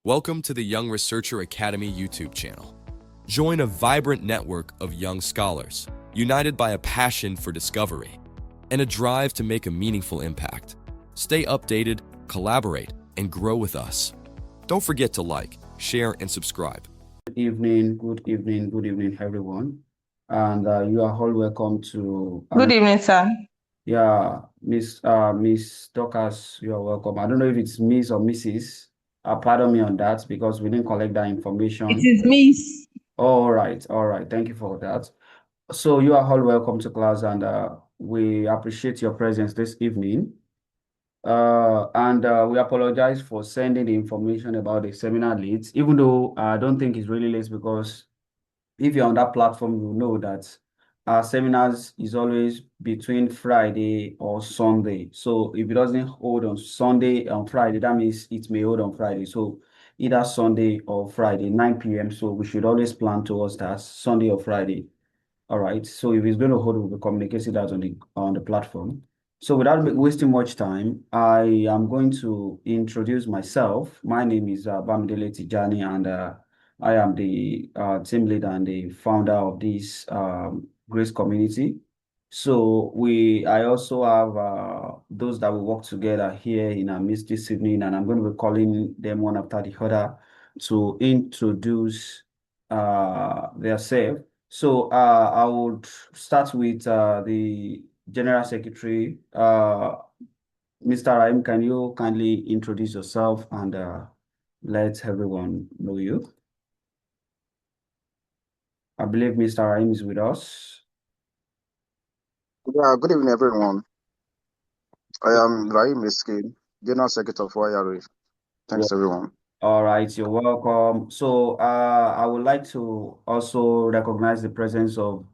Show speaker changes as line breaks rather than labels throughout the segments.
Welcome to the Young Researcher Academy YouTube channel. Join a vibrant network of young scholars, united by a passion for discovery and a drive to make a meaningful impact. Stay updated, collaborate, and grow with us. Don't forget to like, share, and subscribe.
Good evening, everyone. And you are all welcome to.
Good evening, sir.
Yeah, Miss Dorcas, you are welcome. I don't know if it's Miss or Mrs. Pardon me on that because we didn't collect that information.
It is Miss.
All right. Thank you for that. So you are all welcome to class, and we appreciate your presence this evening. And we apologize for sending the information about the seminar late, even though I don't think it's really late because if you're on that platform, you know that our seminars is always between Friday or Sunday. So if it doesn't hold on Sunday and Friday, that means it may hold on Friday. So either Sunday or Friday, 9 p.m. So we should always plan towards that Sunday or Friday. All right. So if it's going to hold, we'll be communicating that on the platform. So without wasting much time, I am going to introduce myself. My name is Bamidele E, Tijani, and I am the team leader and the founder of this Grace community. So I also have those that will work together here in our midst this evening, and I'm going to be calling them one after the other to introduce themselves. So I would start with the General Secretary. Mr. Rahim, can you kindly introduce yourself and let everyone know you? I believe Mr. Rahim is with us.
Yeah, good evening, everyone. I am Rahim Miskin, General Secretary of YRA. Thanks, everyone.
All right, you're welcome. So I would like to also recognize the presence of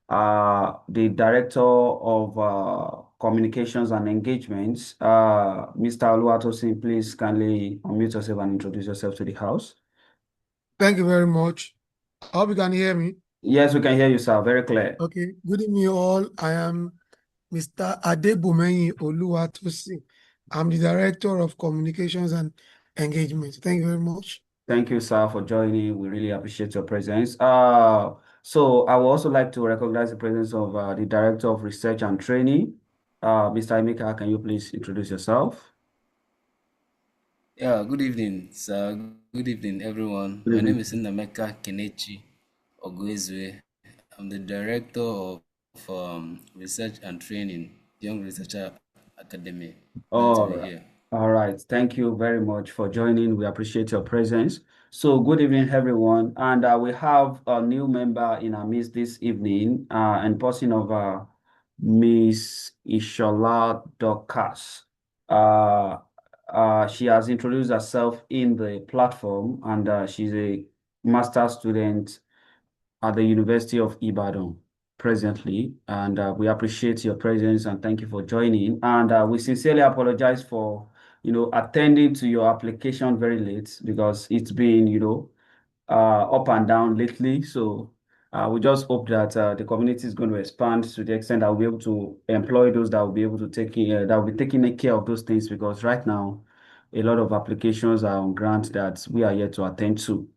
the Director of Communications and Engagements, Mr. Oluwatosin. Please kindly unmute yourself and introduce yourself to the house.
Thank you very much. I hope you can hear me.
Yes, we can hear you, sir. Very clear.
Okay. Good evening, all. I am Mr. Adebumeyi Oluwatosin. I'm the Director of Communications and Engagement. Thank you very much.
Thank you, sir, for joining. We really appreciate your presence. So I would also like to recognize the presence of the Director of Research and Training, Mr. Emeka. Can you please introduce yourself?
Yeah, good evening, sir. Good evening, everyone. My name is Nnameka Kenechi Oguezwe. I'm the Director of Research and Training, Young Researcher Academy.
All right. Thank you very much for joining. We appreciate your presence. So good evening, everyone. And we have a new member in our midst this evening, and person of Miss Ishola Dorcas. She has introduced herself in the platform, and she's a master's student at the University of Ibadan presently, and we appreciate your presence and thank you for joining. And we sincerely apologize for, attending to your application very late because it's been, up and down lately. So we just hope that the community is going to expand to the extent that we'll be able to employ those that will be able to that will be taking care of those things because right now a lot of applications are on grant that we are yet to attend to.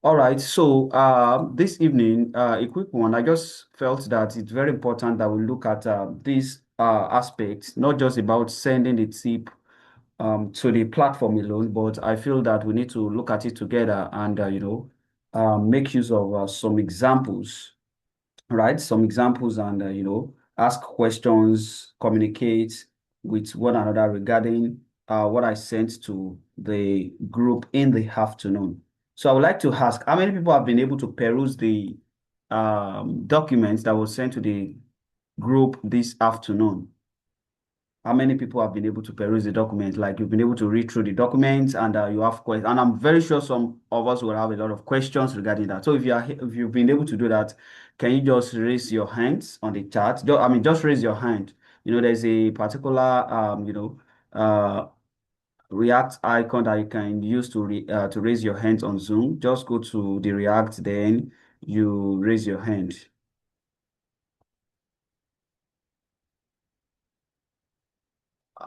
All right, so this evening, a quick one. I just felt that it's very important that we look at these aspects, not just about sending the tip to the platform alone, but I feel that we need to look at it together and, make use of some examples, right? Some examples and, ask questions, communicate with one another regarding what I sent to the group in the afternoon. So I would like to ask, how many people have been able to peruse the documents that was sent to the group this afternoon? How many people have been able to peruse the documents? Like you've been able to read through the documents and you have questions. And I'm very sure some of us will have a lot of questions regarding that. So if you've been able to do that, can you just raise your hands on the chat? Just raise your hand. There's a particular React icon that you can use to raise your hands on Zoom. Just go to the React, then you raise your hand.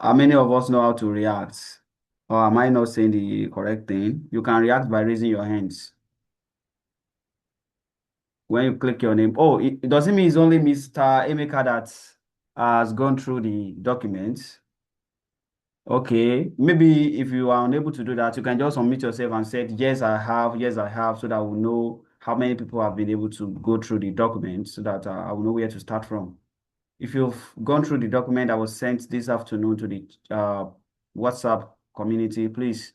How many of us know how to react? Or am I not saying the correct thing? You can react by raising your hands. When you click your name. Oh, it doesn't mean it's only Mr. Emeka that has gone through the documents. Okay, maybe if you are unable to do that, you can just unmute yourself and say, yes, I have, so that we'll know how many people have been able to go through the document so that I will know where to start from. If you've gone through the document that was sent this afternoon to the WhatsApp community, please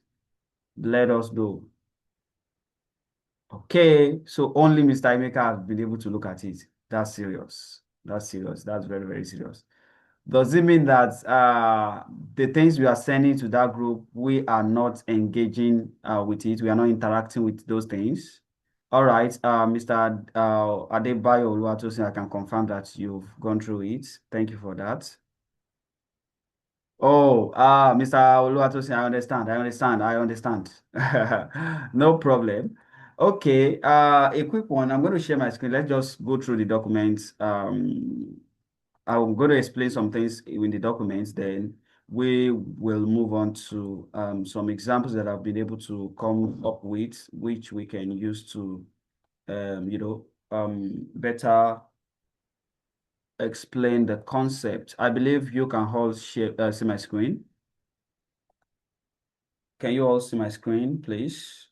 let us know. Okay, so only Mr. Emeka has been able to look at it. That's serious. That's serious. That's very, very serious. Does it mean that the things we are sending to that group, we are not engaging with it? We are not interacting with those things? All right, Mr. Adebayo Oluwatosin, I can confirm that you've gone through it. Thank you for that. Oh, Mr. Oluwatosin, I understand. No problem. Okay, a quick one. I'm going to share my screen. Let's just go through the documents. I'm going to explain some things in the documents, then we will move on to some examples that I've been able to come up with, which we can use to, better explain the concept. I believe you can all see my screen. Can you all see my screen, please?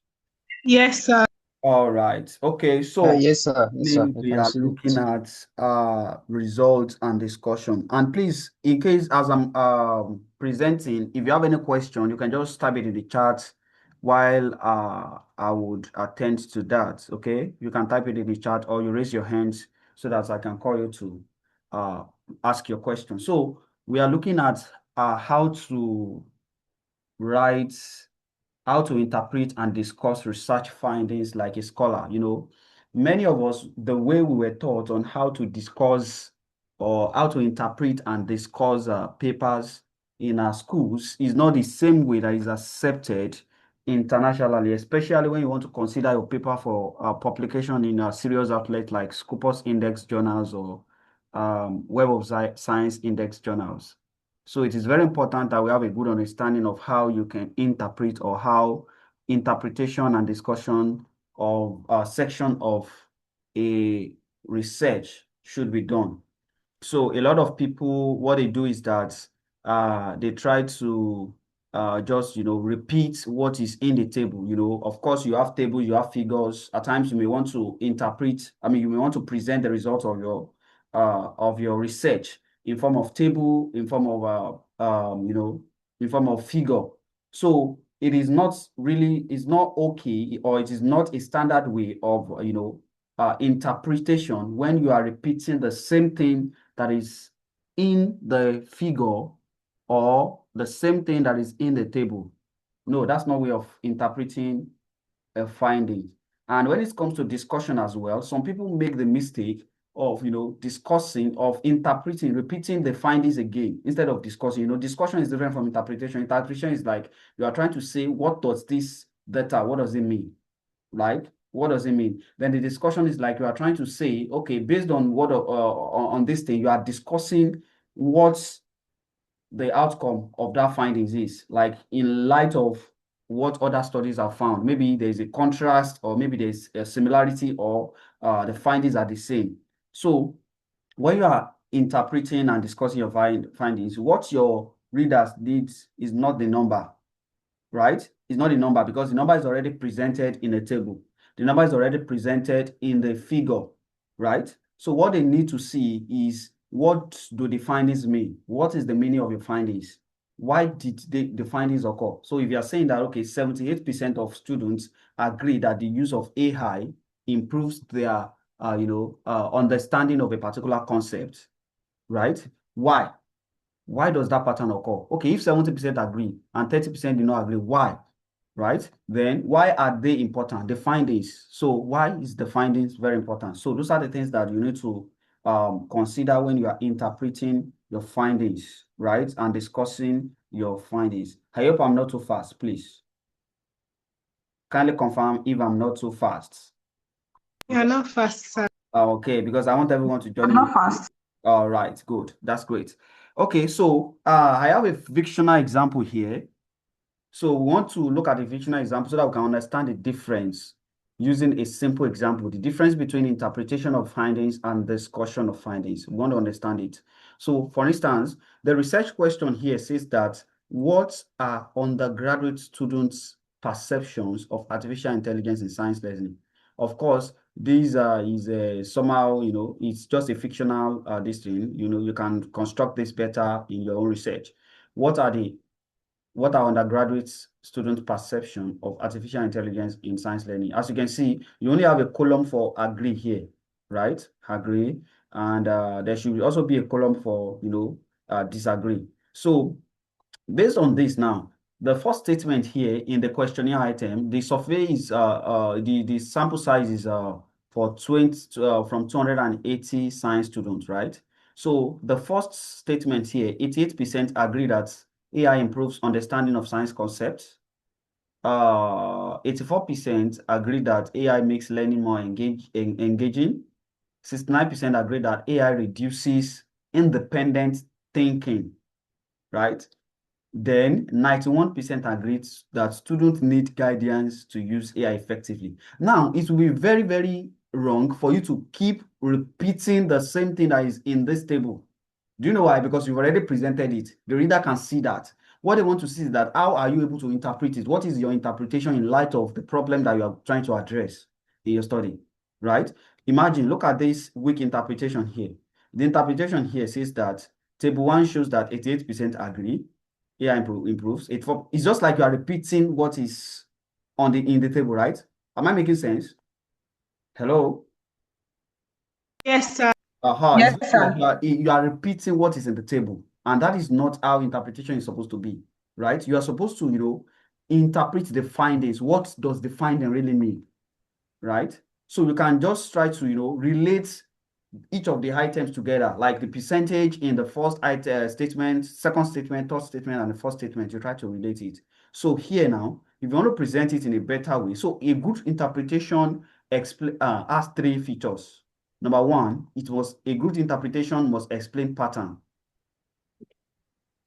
Yes, sir.
All right. Okay, so
Yes, sir. Yes, sir.
we are looking at results and discussion. And please, in case as I'm presenting, if you have any question, you can just type it in the chat while I would attend to that. Okay, you can type it in the chat or you raise your hands so that I can call you to ask your question. So we are looking at how to write, how to interpret and discuss research findings like a scholar. Many of us, the way we were taught on how to discuss or how to interpret and discuss papers in our schools is not the same way that is accepted internationally, especially when you want to consider your paper for publication in a serious outlet like Scopus Index journals or Web of Science Index journals. So it is very important that we have a good understanding of how you can interpret or how interpretation and discussion of a section of a research should be done. So a lot of people, what they do is that they try to just, repeat what is in the table. Of course, you have tables, you have figures. At times, you may want to you may want to present the result of your research in form of table, in form of in form of figure. So it is not really, it's not okay, or it is not a standard way of interpretation when you are repeating the same thing that is in the figure or the same thing that is in the table. No, that's not way of interpreting a finding. And when it comes to discussion as well, some people make the mistake of discussing, of interpreting, repeating the findings again instead of discussing. Discussion is different from interpretation. Interpretation is like you are trying to say, what does this data, what does it mean? Like, what does it mean? Then the discussion is like you are trying to say, okay, based on what on this thing, you are discussing what the outcome of that findings is, like in light of what other studies have found. Maybe there's a contrast, or maybe there's a similarity, or the findings are the same. So when you are interpreting and discussing your findings, what your readers need is not the number, right? It's not the number, because the number is already presented in a table. The number is already presented in the figure, right? So what they need to see is, what do the findings mean? What is the meaning of your findings? Why did the findings occur? So if you are saying that, okay, 78% of students agree that the use of AI improves their understanding of a particular concept, right? Why? Why does that pattern occur? Okay, if 70% agree and 30% do not agree, why? Right? Then why are they important? The findings. So why is the findings very important? So those are the things that you need to consider when you are interpreting your findings, right? And discussing your findings. I hope I'm not too fast, please. Kindly confirm if I'm not too fast.
You're not fast, sir.
Okay, because I want everyone to join
I'm
in.
not fast.
All right, good. That's great. Okay, so I have a fictional example here. So we want to look at a fictional example so that we can understand the difference using a simple example, the difference between interpretation of findings and discussion of findings. We want to understand it. So for instance, the research question here says that what are undergraduate students' perceptions of artificial intelligence in science learning? Of course, this is somehow, it's just a fictional this thing. You can construct this better in your own research. What are undergraduate student perception of artificial intelligence in science learning? As you can see, you only have a column for agree here, right? Agree. And there should also be a column for, disagree. So based on this now, the first statement here in the questionnaire item, the survey is, the sample size is for 20, from 280 science students, right? So the first statement here, 88% agree that AI improves understanding of science concepts. 84% agree that AI makes learning more engaging. 69% agree that AI reduces independent thinking, right? Then 91% agreed that students need guidance to use AI effectively. Now, it will be very, very wrong for you to keep repeating the same thing that is in this table. Do you know why? Because you've already presented it. The reader can see that. What they want to see is that how are you able to interpret it? What is your interpretation in light of the problem that you are trying to address in your study, right? Imagine, look at this weak interpretation here. The interpretation here says that table 1 shows that 88% agree, AI improves. It's just like you are repeating what is in the table, right? Am I making sense? Hello?
Yes, sir.
It's
Yes,
just
sir.
like you are repeating what is in the table, and that is not how interpretation is supposed to be, right? You are supposed to, interpret the findings. What does the finding really mean, right? So you can just try to, relate each of the items together, like the percentage in the first statement, second statement, third statement, and the first statement. You try to relate it. So here now, if you want to present it in a better way, so a good interpretation has 3 features. Number 1, a good interpretation must explain pattern.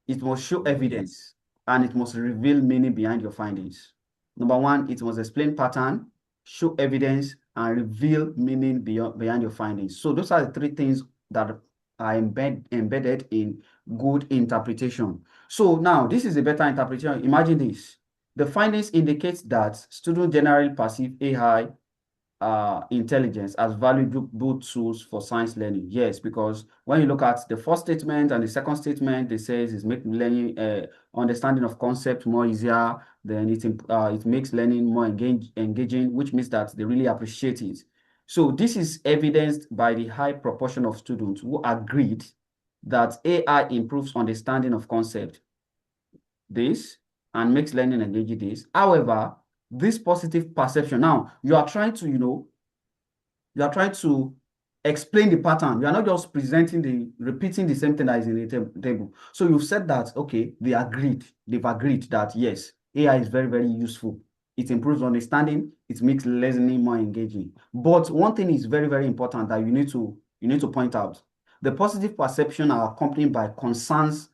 It must show evidence, and it must reveal meaning behind your findings. Number 1, it must explain pattern, show evidence, and reveal meaning behind your findings. So those are the 3 things that are embedded in good interpretation. So now, this is a better interpretation. Imagine this. The findings indicate that students generally perceive AI intelligence as valuable tools for science learning. Yes, because when you look at the first statement and the second statement, they say it's making learning, understanding of concept more easier. Then it makes learning more engaging, which means that they really appreciate it. So this is evidenced by the high proportion of students who agreed that AI improves understanding of concept. This and makes learning engaging. This, however, this positive perception. Now you are trying to, you are trying to explain the pattern. You are not just repeating the same thing that is in the table. So you've said that, okay, they've agreed that yes, AI is very, very useful. It improves understanding, it makes learning more engaging. But one thing is very, very important that you need to point out. The positive perception are accompanied by concerns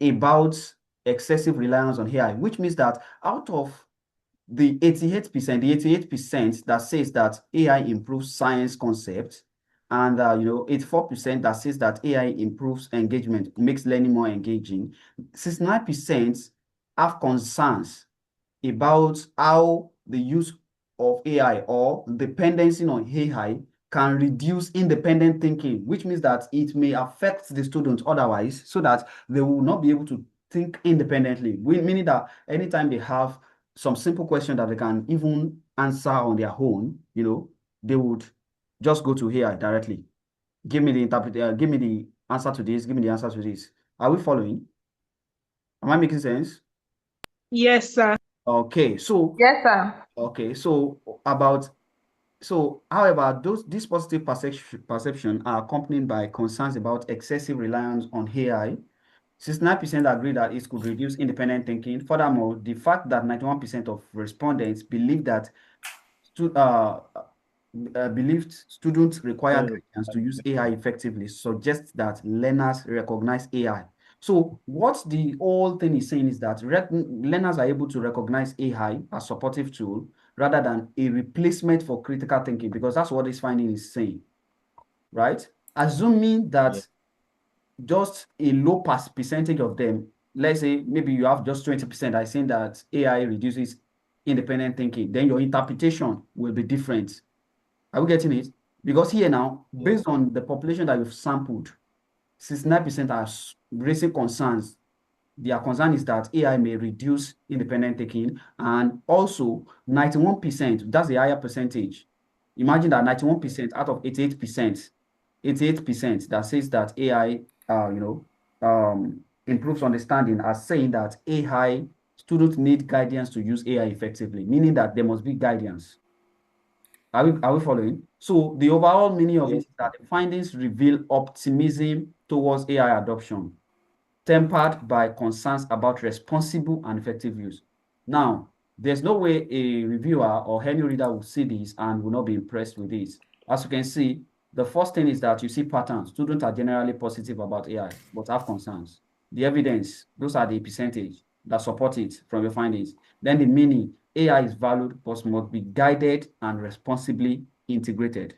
about excessive reliance on AI, which means that out of the 88% that says that AI improves science concepts, and 84% that says that AI improves engagement, makes learning more engaging. 69% have concerns about how the use of AI or dependency on AI can reduce independent thinking, which means that it may affect the students otherwise, so that they will not be able to think independently. Meaning that anytime they have some simple question that they can even answer on their own, they would just go to AI directly. Give me the interpreter, give me the answer to this, give me the answer to this. Are we following? Am I making sense?
Yes, sir.
Okay, so
Yes, sir.
okay, however, these positive perception are accompanied by concerns about excessive reliance on AI. 69% agree that it could reduce independent thinking. Furthermore, the fact that 91% of respondents believe that believed students require guidance to use AI effectively suggests that learners recognize AI. So what the whole thing is saying is that learners are able to recognize AI as supportive tool rather than a replacement for critical thinking, because that's what this finding is saying, right? Assuming that just a low percentage of them, let's say maybe you have just 20% are saying that AI reduces independent thinking, then your interpretation will be different. Are we getting it? Because here now, based on the population that you've sampled, 69% are raising concerns. Their concern is that AI may reduce independent thinking, and also 91%, that's a higher percentage. Imagine that 91% out of 88%, 88% that says that AI, improves understanding, are saying that AI, students need guidance to use AI effectively, meaning that there must be guidance. Are we following? So the overall meaning of it is that the findings reveal optimism towards AI adoption, tempered by concerns about responsible and effective use. Now, there's no way a reviewer or any reader will see this and will not be impressed with this. As you can see, the first thing is that you see patterns. Students are generally positive about AI, but have concerns. The evidence, those are the percentage that support it from your findings. Then the meaning, AI is valued, but must be guided and responsibly integrated.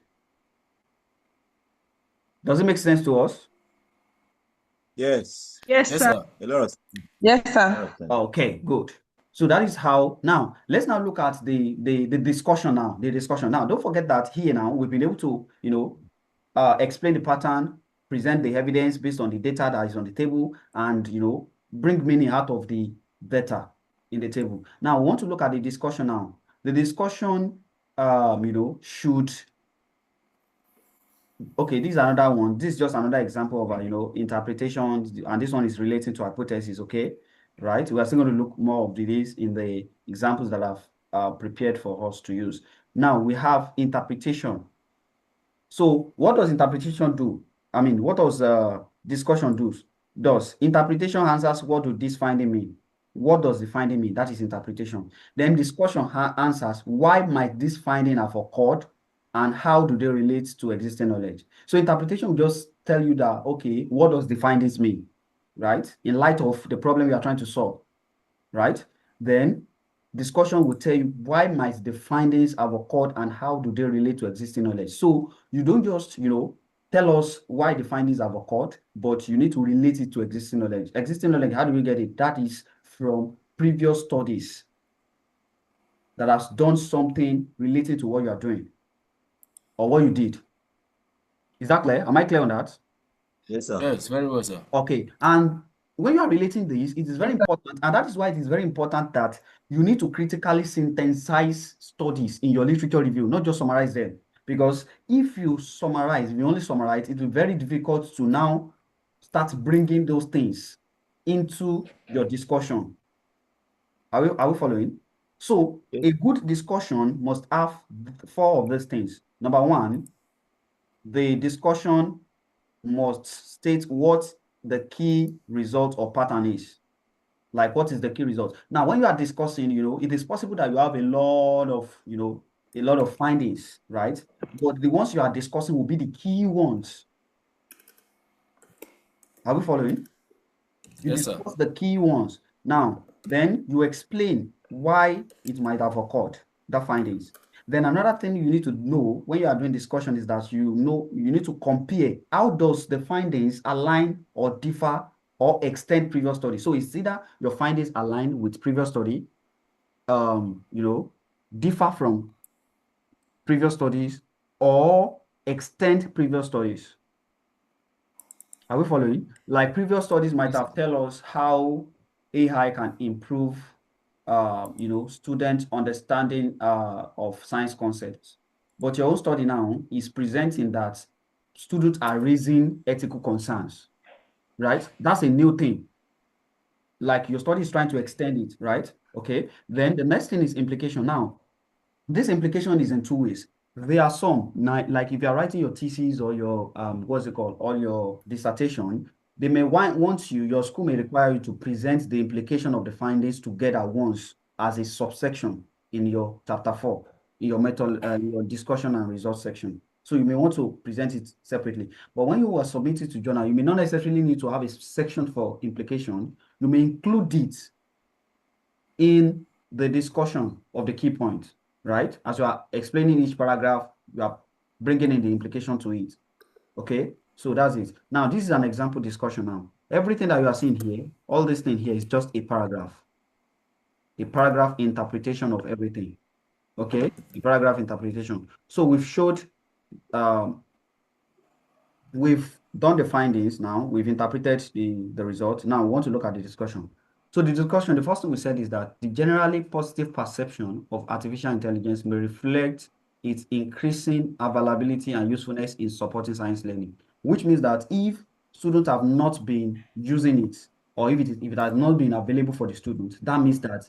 Does it make sense to us?
Yes.
Yes,
Yes,
sir.
sir.
A lot of
Yes,
a
sir.
lot of things.
Okay, good. So that is how. Now let's now look at the discussion now. The discussion now. Don't forget that here now we've been able to explain the pattern, present the evidence based on the data that is on the table, and bring meaning out of the data in the table. Now we want to look at the discussion now. The discussion should. Okay, this is another one. This is just another example of interpretations, and this one is relating to hypothesis. Okay, right? We are still going to look more of this in the examples that I've prepared for us to use. Now we have interpretation. So what does interpretation do? I mean, what does discussion do? Does interpretation answers what do this finding mean? What does the finding mean? That is interpretation. Then discussion answers why might this finding have occurred and how do they relate to existing knowledge. So interpretation will just tell you that, okay, what does the findings mean, right? In light of the problem we are trying to solve, right? Then discussion will tell you why might the findings have occurred and how do they relate to existing knowledge. So you don't just, tell us why the findings have occurred, but you need to relate it to existing knowledge. Existing knowledge, how do we get it? That is from previous studies that has done something related to what you are doing or what you did. Is that clear? Am I clear on that?
Yes, sir.
Yes, very well, sir.
Okay. And when you are relating this, it is very important, and that is why it is very important that you need to critically synthesize studies in your literature review, not just summarize them. Because if you only summarize, it will be very difficult to now start bringing those things into your discussion. Are we following? So
Yes.
a good discussion must have 4 of these things. Number 1, the discussion must state what the key result or pattern is. Like, what is the key result? Now, when you are discussing, it is possible that you have a lot of findings, right? But the ones you are discussing will be the key ones. Are we following? You
Yes, sir.
discuss the key ones. Now, then you explain why it might have occurred, the findings. Then another thing you need to know when you are doing discussion is that you need to compare how does the findings align or differ or extend previous study. So it's either your findings align with previous study, differ from previous studies, or extend previous studies. Are we following? Like previous studies might have tell us how AI can improve, student understanding of science concepts. But your own study now is presenting that students are raising ethical concerns, right? That's a new thing. Like your study is trying to extend it, right? Okay. Then the next thing is implication. Now, this implication is in 2 ways. There are some, like if you're writing your thesis or your, what's it called, or your dissertation, they may want your school may require you to present the implication of the findings together once as a subsection in your chapter 4, in your method, your discussion and results section. So you may want to present it separately. But when you are submitting to journal, you may not necessarily need to have a section for implication. You may include it in the discussion of the key point, right? As you are explaining each paragraph, you are bringing in the implication to it. Okay, so that's it. Now, this is an example discussion now. Everything that you are seeing here, all this thing here is just a paragraph interpretation of everything. Okay, a paragraph interpretation. So we've done the findings now, we've interpreted the results. Now we want to look at the discussion. So the discussion, the first thing we said is that the generally positive perception of artificial intelligence may reflect its increasing availability and usefulness in supporting science learning, which means that if students have not been using it, or if it has not been available for the students, that means that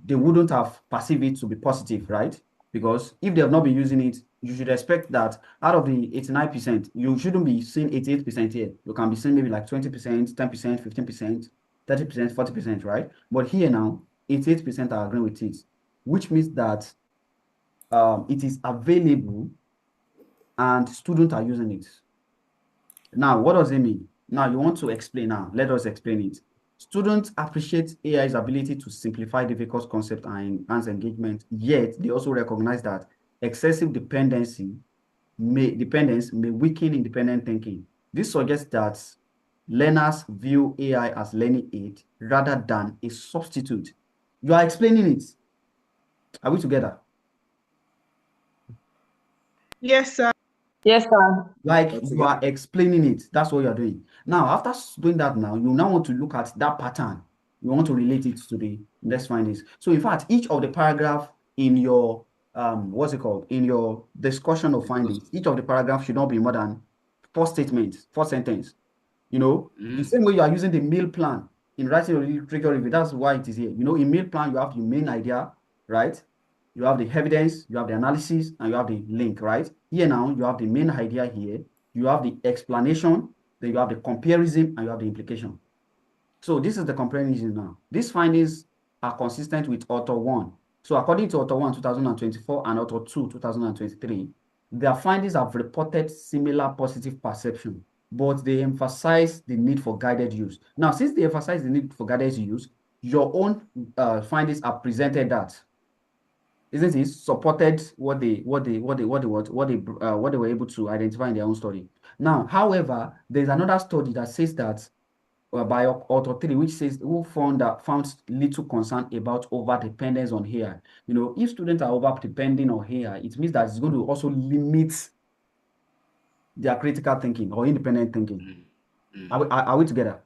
they wouldn't have perceived it to be positive, right? Because if they have not been using it, you should expect that out of the 89%, you shouldn't be seeing 88% here. You can be seeing maybe like 20%, 10%, 15%, 30%, 40%, right? But here now, 88% are agreeing with it, which means that it is available and students are using it. Now, what does it mean? Now, you want to explain now. Let us explain it. Students appreciate AI's ability to simplify difficult concepts and enhance engagement, yet they also recognize that excessive dependence may weaken independent thinking. This suggests that learners view AI as learning aid rather than a substitute. You are explaining it. Are we together?
Yes, sir.
Yes, sir.
Like you are explaining it. That's what you're doing. Now, after doing that now, you now want to look at that pattern. You want to relate it to the next findings. So in fact, each of the paragraph in your what's it called? In your discussion of findings, each of the paragraph should not be more than 4 statements, 4 sentences. You know, the same way you are using the meal plan in writing your literature review. That's why it is here. You know, in meal plan, you have your main idea, right? You have the evidence, you have the analysis, and you have the link, right? Here now, you have the main idea here, you have the explanation, then you have the comparison, and you have the implication. So this is the comparison now. These findings are consistent with Author 1. So according to Author 1, 2024, and Author 2, 2023, their findings have reported similar positive perception, but they emphasize the need for guided use. Now, since they emphasize the need for guided use, your own findings are presented that, isn't it, supported what they were able to identify in their own study. Now, however, there's another study that says that by Author 3, which says who found little concern about over dependence on AI. You know, if students are over depending on AI, it means that it's going to also limit their critical thinking or independent thinking. Are we together?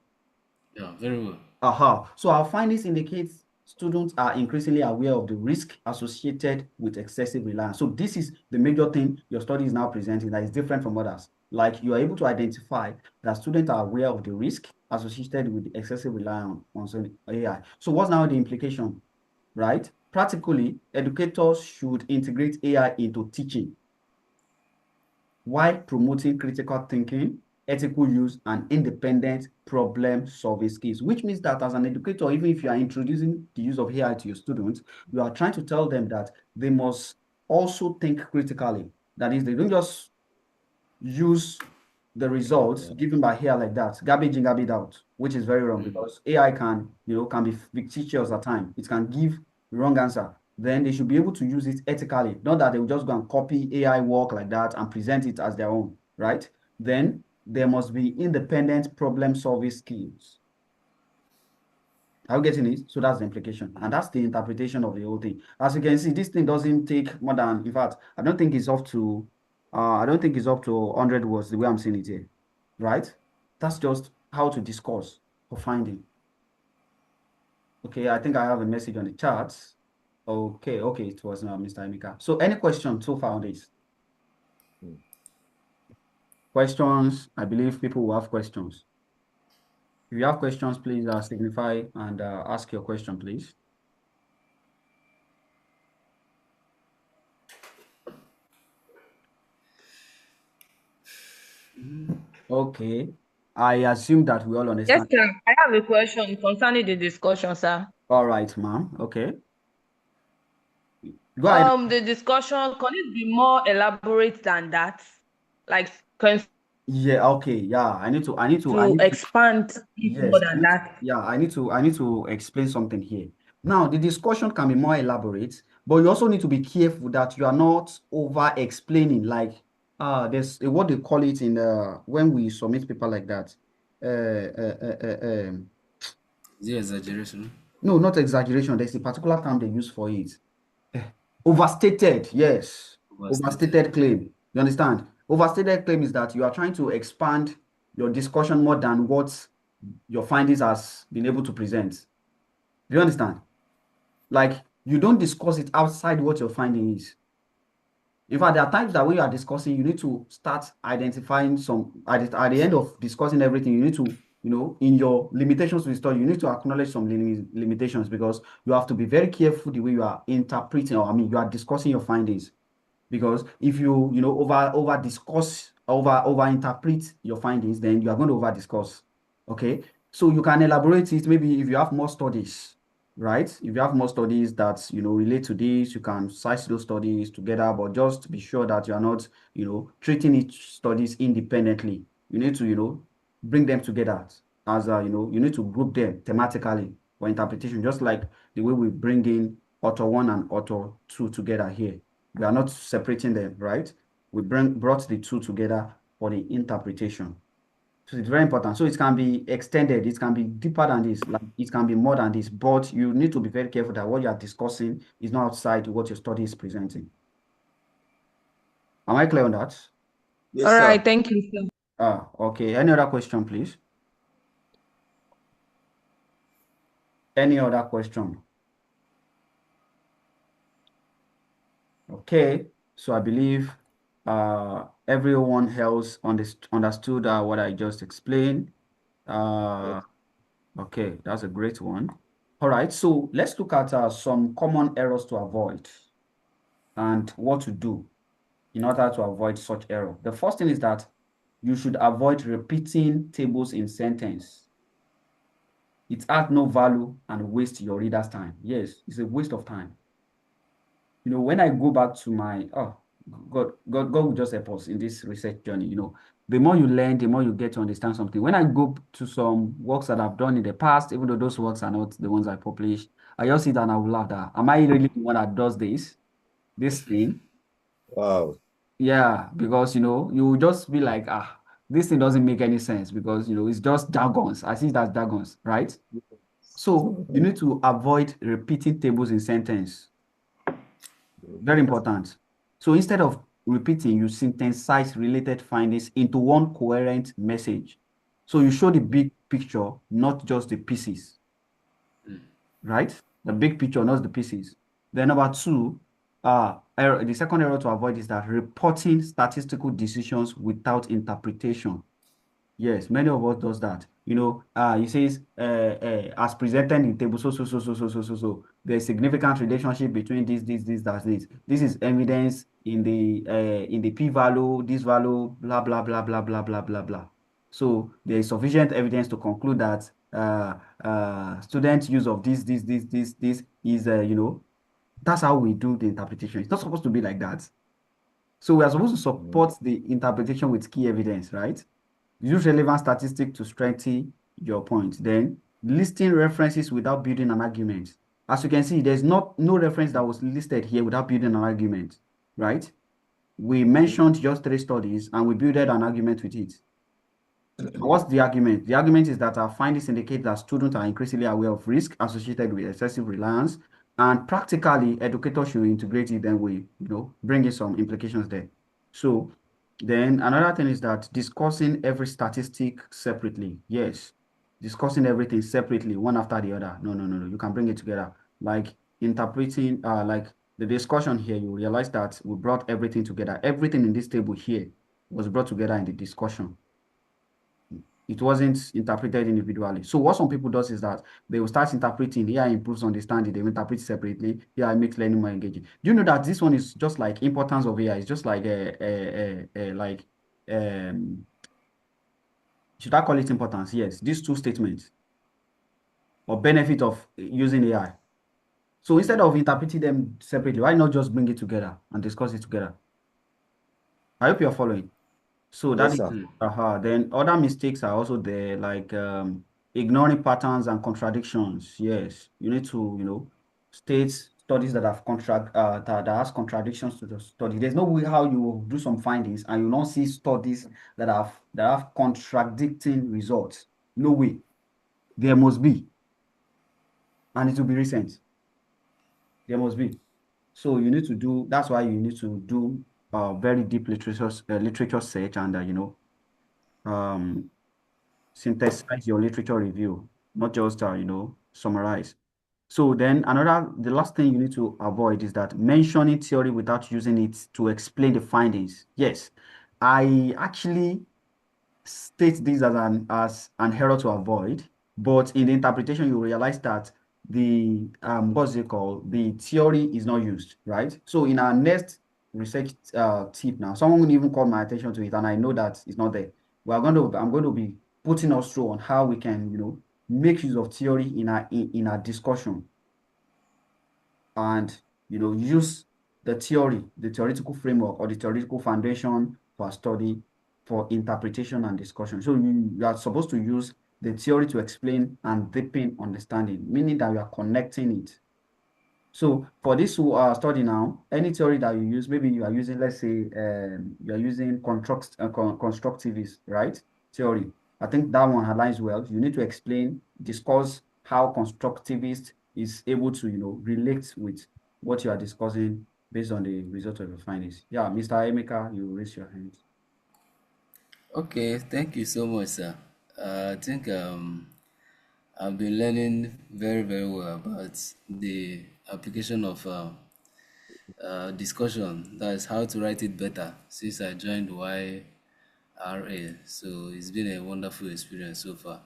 Yeah, very well.
So our findings indicate students are increasingly aware of the risk associated with excessive reliance. So this is the major thing your study is now presenting that is different from others. Like you are able to identify that students are aware of the risk associated with the excessive reliance on AI. So what's now the implication, right? Practically, educators should integrate AI into teaching while promoting critical thinking, ethical use, and independent problem-solving skills, which means that as an educator, even if you are introducing the use of AI to your students, you are trying to tell them that they must also think critically. That is, they don't just use the results given by AI like that, garbage in, garbage out, which is very wrong because AI can be fictitious at times. It can give the wrong answer. Then they should be able to use it ethically, not that they will just go and copy AI work like that and present it as their own, right? Then there must be independent problem-solving skills. Are you getting it? So that's the implication. And that's the interpretation of the whole thing. As you can see, this thing doesn't take more than, in fact, I don't think it's up to 100 words the way I'm seeing it here, right? That's just how to discuss for finding. Okay, I think I have a message on the chat. Okay, it was Mr. Emeka. So any questions so far on this? Questions? I believe people will have questions. If you have questions, please signify and ask your question, please. Okay, I assume that we all understand.
Yes, sir. I have a question concerning the discussion, sir.
All right, ma'am. Okay. Go ahead.
The discussion, can it be more elaborate than that? Like, can
Yeah, okay, yeah. I need to
to expand it more
yes,
than that?
I need to explain something here. Now, the discussion can be more elaborate, but you also need to be careful that you are not over explaining. Like, there's what they call it in when we submit paper like that. Uh, uh, uh, uh, um,
Is it exaggeration?
no, not exaggeration. There's a particular term they use for it. Overstated, yes.
Overstated.
Overstated claim. You understand? Overstated claim is that you are trying to expand your discussion more than what your findings has been able to present. Do you understand? Like, you don't discuss it outside what your finding is. In fact, there are times that when you are discussing, you need to start identifying some, at the end of discussing everything, you need to, in your limitations to the story, you need to acknowledge some limitations, because you have to be very careful the way you are interpreting, or I mean, you are discussing your findings. Because if you, over discuss, over interpret your findings, then you are going to over discuss. Okay. So you can elaborate it maybe if you have more studies, right? If you have more studies that, relate to this, you can cite those studies together, but just be sure that you are not, treating each studies independently. You need to, bring them together as, you need to group them thematically for interpretation, just like the way we bring in author one and author two together here. We are not separating them, right? We brought the two together for the interpretation. So it's very important. So it can be extended, it can be deeper than this, like it can be more than this, but you need to be very careful that what you are discussing is not outside what your study is presenting. Am I clear on that?
Yes,
All
sir.
right, thank you, sir.
Okay. Any other question, please? Any other question? Okay. So I believe everyone else understood what I just explained. Okay, that's a great one. All right, so let's look at some common errors to avoid and what to do in order to avoid such error. The first thing is that you should avoid repeating tables in sentence. It adds no value and waste your reader's time. Yes, it's a waste of time. When I go back to my, God will just help us in this research journey. The more you learn, the more you get to understand something. When I go to some works that I've done in the past, even though those works are not the ones I published, I just sit and I will laugh that, am I really the one that does this thing?
Wow.
Yeah, because, you will just be like, this thing doesn't make any sense because, it's just jargons. I see that jargons, right? So you need to avoid repeating tables in sentence. Very important. So instead of repeating, you synthesize related findings into one coherent message. So you show the big picture, not just the pieces, right? The big picture, not the pieces. Then number two, the second error to avoid is that reporting statistical decisions without interpretation. Yes, many of us does that. He says, as presented in table, so. There's significant relationship between this, that, this. This is evidence in the p-value, this value, blah, blah, blah, blah, blah, blah, blah, blah. So there is sufficient evidence to conclude that student use of this is, that's how we do the interpretation. It's not supposed to be like that. So we are supposed to support the interpretation with key evidence, right? Use relevant statistics to strengthen your point. Then listing references without building an argument. As you can see, there's no reference that was listed here without building an argument, right? We mentioned just 3 studies and we built an argument with it. What's the argument? The argument is that our findings indicate that students are increasingly aware of risk associated with excessive reliance, and practically educators should integrate it, then we, bring in some implications there. So then another thing is that discussing every statistic separately. Yes, discussing everything separately, one after the other. No. You can bring it together. Like interpreting, like the discussion here, you realize that we brought everything together. Everything in this table here was brought together in the discussion. It wasn't interpreted individually. So what some people does is that they will start interpreting. Here improves understanding. They will interpret separately. Here it makes learning more engaging. Do you know that this one is just like importance of AI? It's just like should I call it importance? Yes, these 2 statements or benefit of using AI. So instead of interpreting them separately, why not just bring it together and discuss it together? I hope you're following. So that
Yes,
is
sir.
then other mistakes are also there, like ignoring patterns and contradictions. Yes, you need to, state studies that have that has contradictions to the study. There's no way how you will do some findings and you don't see studies that have contradicting results. No way. There must be, and it will be recent. There must be. So you need to do. That's why you need to do very deep literature search and um synthesize your literature review, not just summarize. So then the last thing you need to avoid is that mentioning theory without using it to explain the findings. Yes, I actually state this as an error to avoid, but in the interpretation you realize that the what's it called, the theory is not used, right? So in our next research tip now, someone even called my attention to it and I know that it's not there. I'm going to be putting us through on how we can make use of theory in our discussion and use the theoretical framework or the theoretical foundation for study for interpretation and discussion. So you are supposed to use the theory to explain and deepen understanding, meaning that you are connecting it. So for this study now, any theory that you use, maybe you are using, let's say, you are using constructivist, right? Theory. I think that one aligns well. You need to discuss how constructivist is able to, relate with what you are discussing based on the result of your findings. Yeah, Mr. Emeka, you raise your hand.
Okay, thank you so much, sir. I think I've been learning very, very well about the application of discussion. That is how to write it better since I joined YRA. So it's been a wonderful experience so far.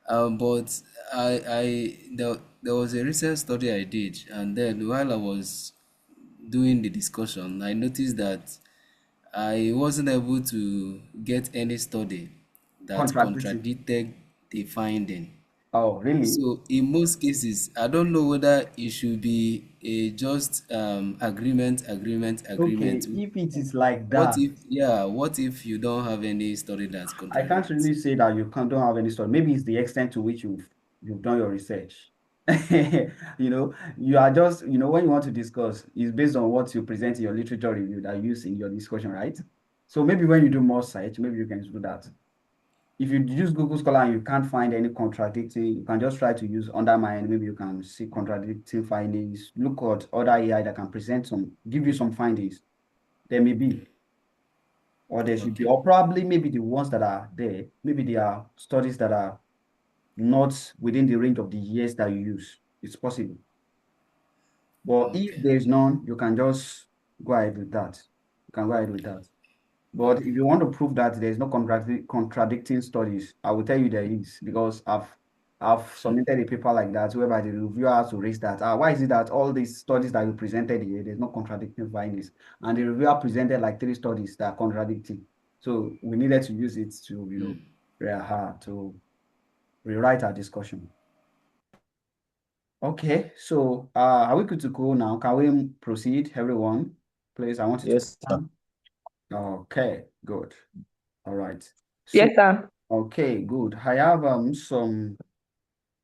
But there was a recent study I did, and then while I was doing the discussion, I noticed that I wasn't able to get any study that
Contradicting.
contradicted the finding.
Oh, really?
So in most cases, I don't know whether it should be a just agreement.
Okay, if it is like
What
that,
if, yeah, what if you don't have any study that
I can't
contradicts?
really say that don't have any story. Maybe it's the extent to which you've done your research. You are just, when you want to discuss, it's based on what you present in your literature review that you use in your discussion, right? So maybe when you do more search, maybe you can do that. If you use Google Scholar and you can't find any contradicting, you can just try to use Undermine. Maybe you can see contradicting findings. Look at other AI that can give you some findings. There may be. Or there should be,
Okay.
or probably maybe the ones that are there, maybe there are studies that are not within the range of the years that you use. It's possible. But if
Okay.
there's none, you can just go ahead with that. You can go ahead with that. But if you want to prove that there's no contradicting studies, I will tell you there is, because I've submitted a paper like that whereby the reviewer has to raise that. Why is it that all these studies that you presented here, there's no contradicting findings? And the reviewer presented like 3 studies that are contradicting. So we needed to use it to, to rewrite our discussion. Okay, so are we good to go now? Can we proceed, everyone? Please, I want you to
Yes, sir.
come. Okay, good. All right. So,
Yes, sir.
okay, good. I have some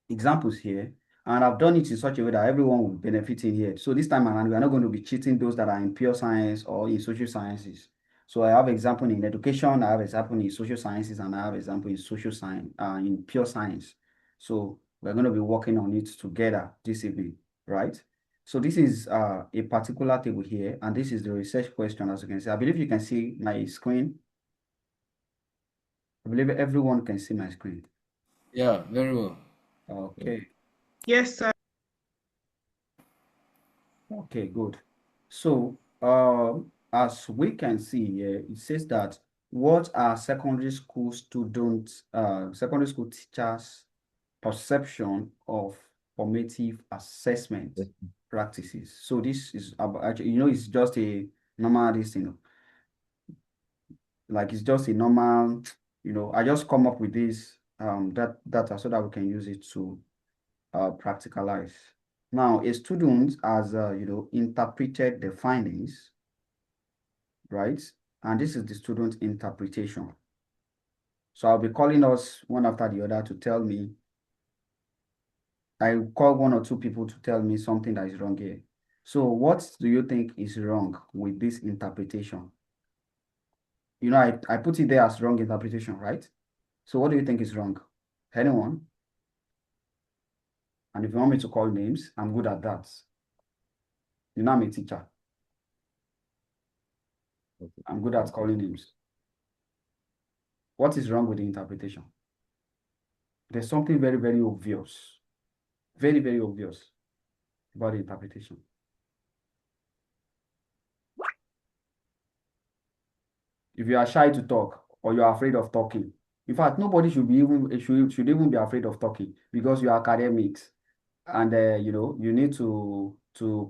examples here, and I've done it in such a way that everyone will benefit in here. So this time around, we are not going to be cheating those that are in pure science or in social sciences. So I have example in education, I have example in social sciences, and I have example in social science, in pure science. So we're going to be working on it together this evening, right? So this is a particular table here, and this is the research question, as you can see. I believe you can see my screen. I believe everyone can see my screen.
Yeah, very well.
Okay.
Yes, sir.
Okay, good. So, as we can see here, it says that what are secondary school teachers' perception of formative assessment
Yes.
practices? So this is about, actually, it's just a normal this thing, like it's just a normal, I just come up with this that data so that we can use it to practicalize. Now, a student has, interpreted the findings, right? And this is the student interpretation. So I'll be calling us one after the other to tell me. I call one or two people to tell me something that is wrong here. So what do you think is wrong with this interpretation? You know, I put it there as wrong interpretation, right? So what do you think is wrong? Anyone? And if you want me to call names, I'm good at that. You know, I'm a teacher. I'm good at calling names. What is wrong with the interpretation? There's something very, very obvious, very, very obvious about the interpretation. If you are shy to talk or you are afraid of talking, in fact, nobody should even be afraid of talking because you are academics and you need to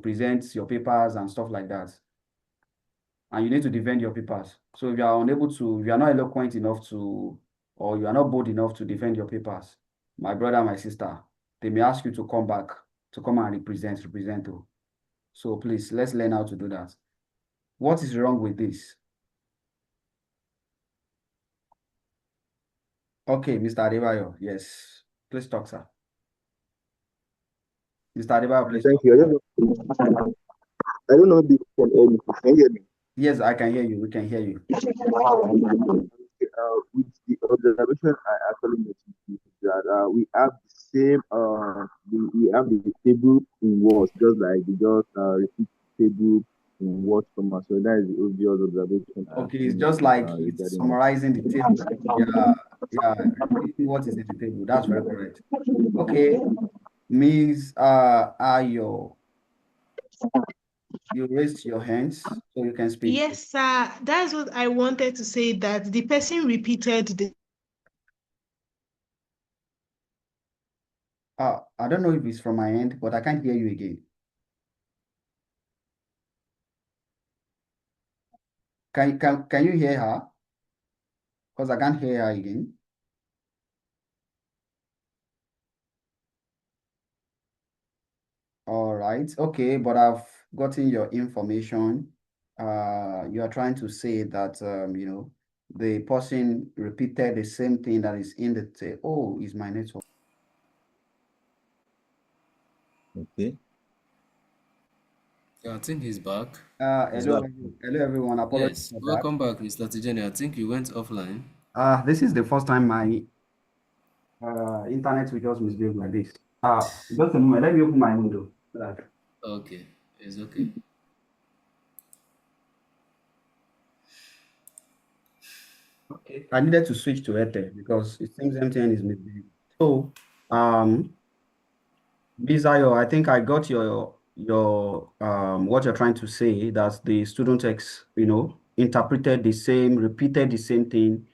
present your papers and stuff like that. And you need to defend your papers. So if you are if you are not eloquent enough to, or you are not bold enough to defend your papers, my brother, my sister, they may ask you to come back, to come and represent. So please, let's learn how to do that. What is wrong with this? Okay, Mr. Adebayo, yes. Please talk, sir. Mr. Adebayo, please
Thank
talk.
you. I don't know if you can hear me. Can you hear me?
Yes, I can hear you. We can hear you.
With the observation I actually noticed is that we have the same we have the table in words, just like we just repeat the table in word format. So that is the obvious observation I
Okay, it's
actually
just
noticed
like it's
regarding
summarizing the table. Yeah, repeating what is in the table. That's very correct. Okay, Ms. Ayo, you raised your hands so you can speak.
Yes, sir. That's what I wanted to say, that the person repeated the
I don't know if it's from my end, but I can't hear you again. Can you hear her? Because I can't hear her again. All right. Okay, but I've gotten your information. You are trying to say that the person repeated the same thing that is in the oh, is my network.
Okay.
Yeah, I think he's back.
Hello,
back.
hello everyone. Apologies
Yes,
for that.
welcome back, Mr. Tijani. I think you went offline.
This is the first time my internet will just misbehave like this. Just a moment. Let me open my window.
Okay, it's okay.
Okay. I needed to switch to Airtel because it seems MTN is misbehaving. So, Bizayo, I think I got your what you're trying to say, that the student interpreted the same, repeated the same thing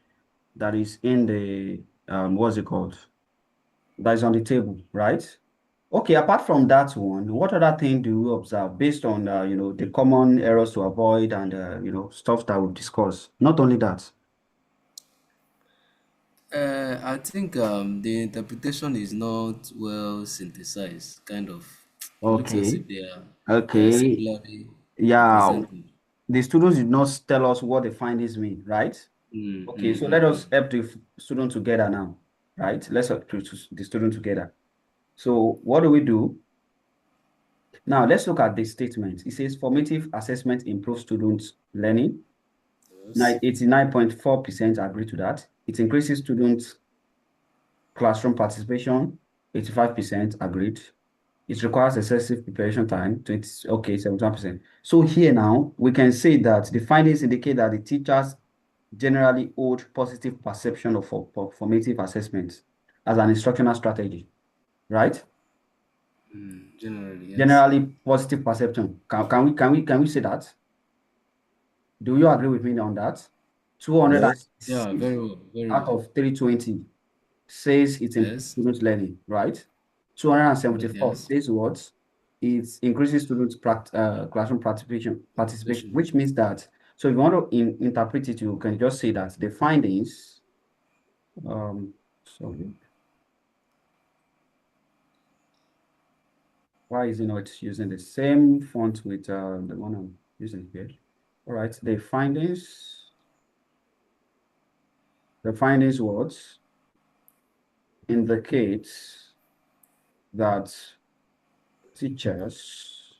that is in the what's it called? That is on the table, right? Okay, apart from that one, what other thing do you observe based on the common errors to avoid and stuff that we've discussed? Not only that.
I think the interpretation is not well synthesized, kind of. It looks as
Okay.
if they are
Okay.
similarly
Yeah.
represented.
The students did not tell us what the findings mean, right?
Mm,
Okay,
mm,
so
mm,
let us
mm.
help the student together now, right? Let's help the student together. So what do we do? Now let's look at the statement. It says formative assessment improves students' learning. Now
Yes.
89.4% agree to that. It increases students' classroom participation. 85% agreed. It requires excessive preparation time. 71%. So here now we can say that the findings indicate that the teachers generally hold positive perception of formative assessments as an instructional strategy, right?
Generally, yes.
Generally positive perception. Can we say that? Do you agree with me on that?
Yes.
Yeah,
206
very well, very
out
well.
of 320 says it improves
Yes,
students' learning, right? 274
yes.
says what? It increases students' classroom participation,
Participation.
which means that, so if you want to interpret it, you can just say that the findings, sorry. Why is it not using the same font with the one I'm using here? All right, the findings words indicates that teachers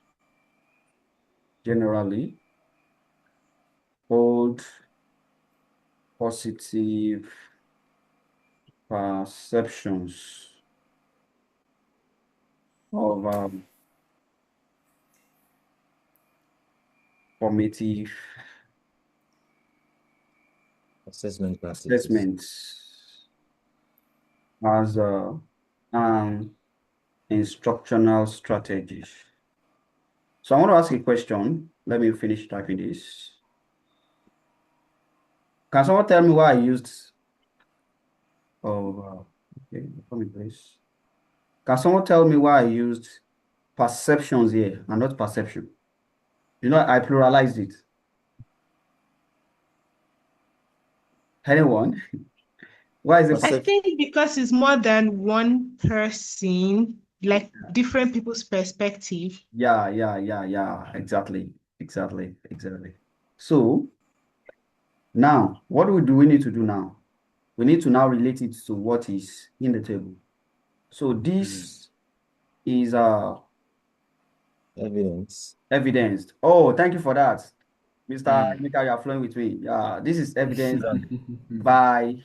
generally hold positive perceptions of formative
Assessment practices.
assessments as an instructional strategy. So I want to ask a question. Let me finish typing this. Can someone tell me why I used okay, come in place. Can someone tell me why I used perceptions here and not perception? You know, I pluralized it. Anyone? Why is it?
I think because it's more than one person, like different people's perspective.
Yeah. Exactly. So now, what do we need to do now? We need to now relate it to what is in the table. So this is
Evidence.
evidenced. Oh, thank you for that. Mr. Emeka, you are flowing with me. Yeah, this is evidenced by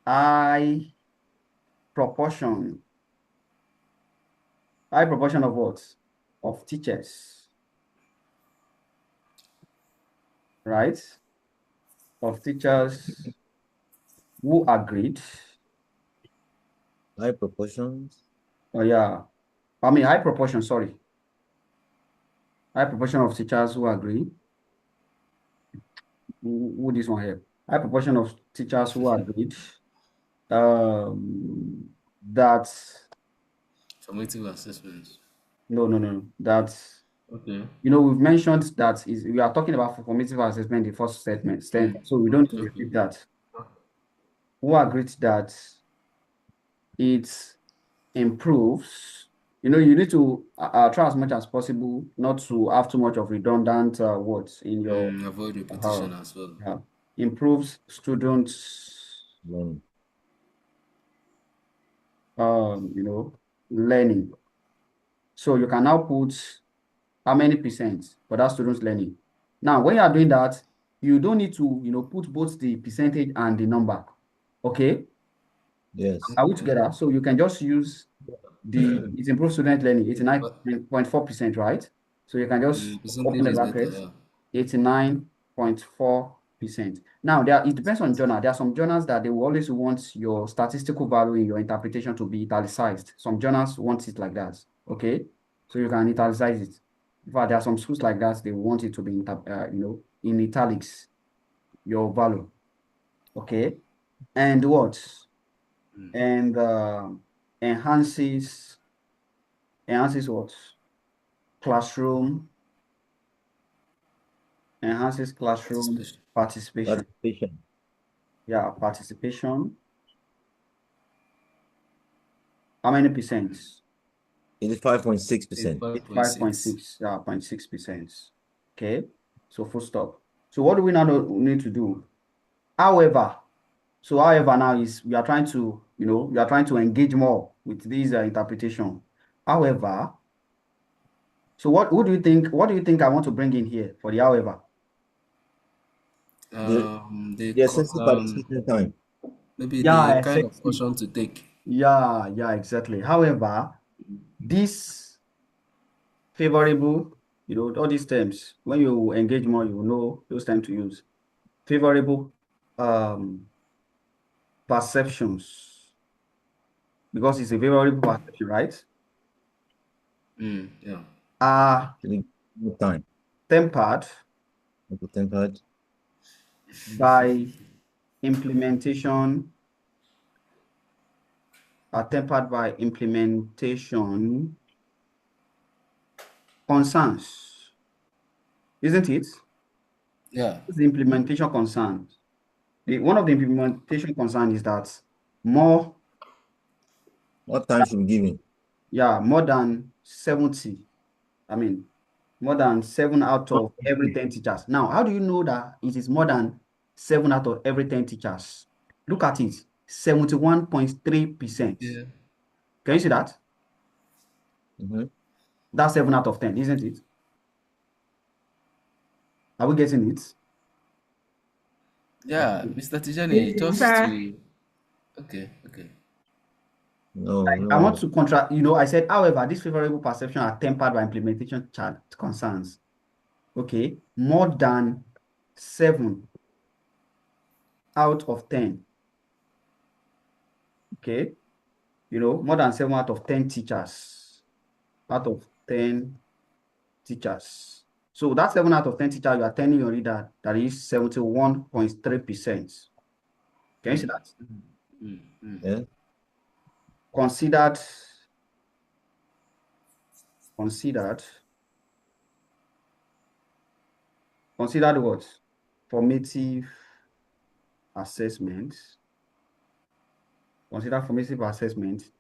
high proportion. High proportion of what? Of teachers. Right? Of teachers who agreed.
High proportions.
Oh, yeah. I mean, high proportion, sorry. High proportion of teachers who agree. Who this one here? High proportion of teachers who agreed that
Formative assessments.
no. That's
Okay.
you know, we've mentioned that we are talking about formative assessment in the first statement. So we don't
Okay.
repeat that. Who agreed that it improves. You know, you need to try as much as possible not to have too much of redundant words in your
Avoid repetition as well.
yeah. Improves students
Learning.
you know, learning. So you can now put how many percent for that student's learning. Now, when you are doing that, you don't need to, you know, put both the percentage and the number. Okay?
Yes.
Are we together? So you can just use it improves student learning, 89.4%, right? So you can just open
Percentage
the
is better,
bracket,
yeah.
89.4%. Now, it depends on journal. There are some journals that they will always want your statistical value in your interpretation to be italicized. Some journals want it like that. Okay? So you can italicize it. In fact, there are some schools like that, they want it to be, in italics, your value. Okay? And what? And enhances what? Classroom, enhances classroom participation.
Participation.
Yeah, participation. How many percent?
85.6%.
5.6, 0.6%. Okay, so full stop. So what do we now need to do? However, now is we are trying to, engage more with this interpretation. However, so what do you think I want to bring in here for the however?
The excessive participation time.
Maybe the kind of caution to take.
Yeah, exactly. However, this favorable, all these terms, when you engage more, you know those terms to use. Favorable perceptions, because it's a favorable perception, right?
Yeah.
Are
time.
tempered by implementation, concerns, isn't it?
Yeah.
The implementation concerns. One of the implementation concerns is that more
time should be given.
Yeah, more than 70. I mean, more than 7 out of every 10 teachers. Now, how do you know that it is more than 7 out of every 10 teachers? Look at it, 71.3%.
Yeah.
Can you see that?
Mhm.
That's 7 out of 10, isn't it? Are we getting it?
Yeah,
Okay.
Mr. Tijani, just
Sir.
to okay.
No,
I want
no.
to I said, however, these favorable perceptions are tempered by implementation concerns. Okay, more than 7 out of 10. Okay, more than 7 out of 10 teachers. Out of 10 teachers. So that 7 out of 10 teachers, you are telling your reader that is 71.3%. Can you see that?
Yeah.
Considered what? Formative assessment. Consider formative assessment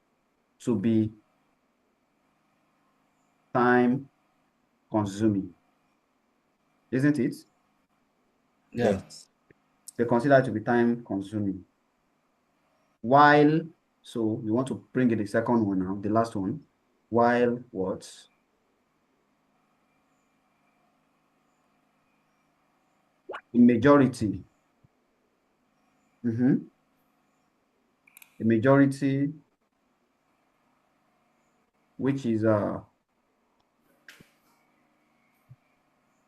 to be time consuming, isn't it?
Yeah.
Yes.
They consider it to be time consuming. While, so we want to bring in the second one now, the last one. While what? The majority. The majority, which is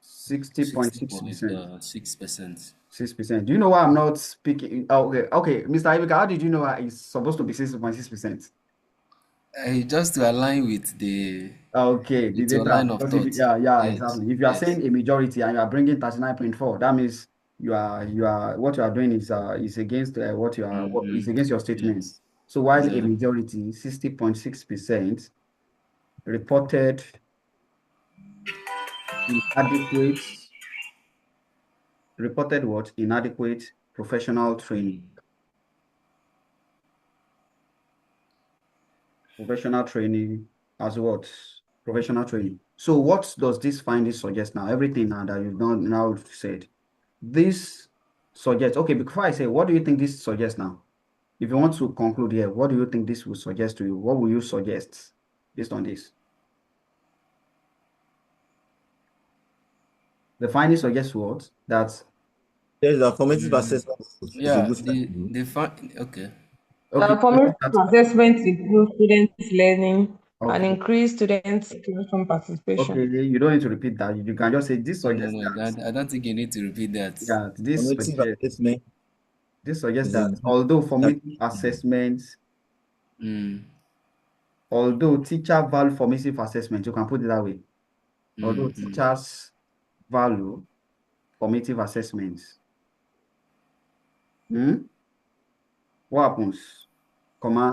60.6%.
6%.
6%. Do you know why I'm not speaking? Oh, okay. Mr. Ibika, how did you know it's supposed to be 6.6%?
Just to align with the
Okay, the
with your
data.
line of
Because
thought.
yeah,
Yes,
exactly. If you are
yes.
saying a majority and you are bringing 39.4, that means what you are doing is against is against your statement.
Yes.
So while a
Exactly.
majority, 60.6%, reported inadequate, reported what? Inadequate professional training. Professional training as what? Professional training. So what does this finding suggest now? Everything now that you've done now said. This suggests, okay, before I say, what do you think this suggests now? If you want to conclude here, what do you think this will suggest to you? What will you suggest based on this? The finding suggests what? That,
There's a formative
Mm,
assessment. It's a
yeah,
good start.
okay.
okay,
Formative assessment improve students' learning and
okay,
increase students' classroom participation.
okay, you don't need to repeat that. You can just say this suggests
No,
that,
I don't think you need to repeat that.
yeah,
Formative assessment
this suggests
is a
that
good start.
Mm,
although teacher value formative assessment, you can put it that way. Although
mm, mm.
teachers value formative assessments, what happens?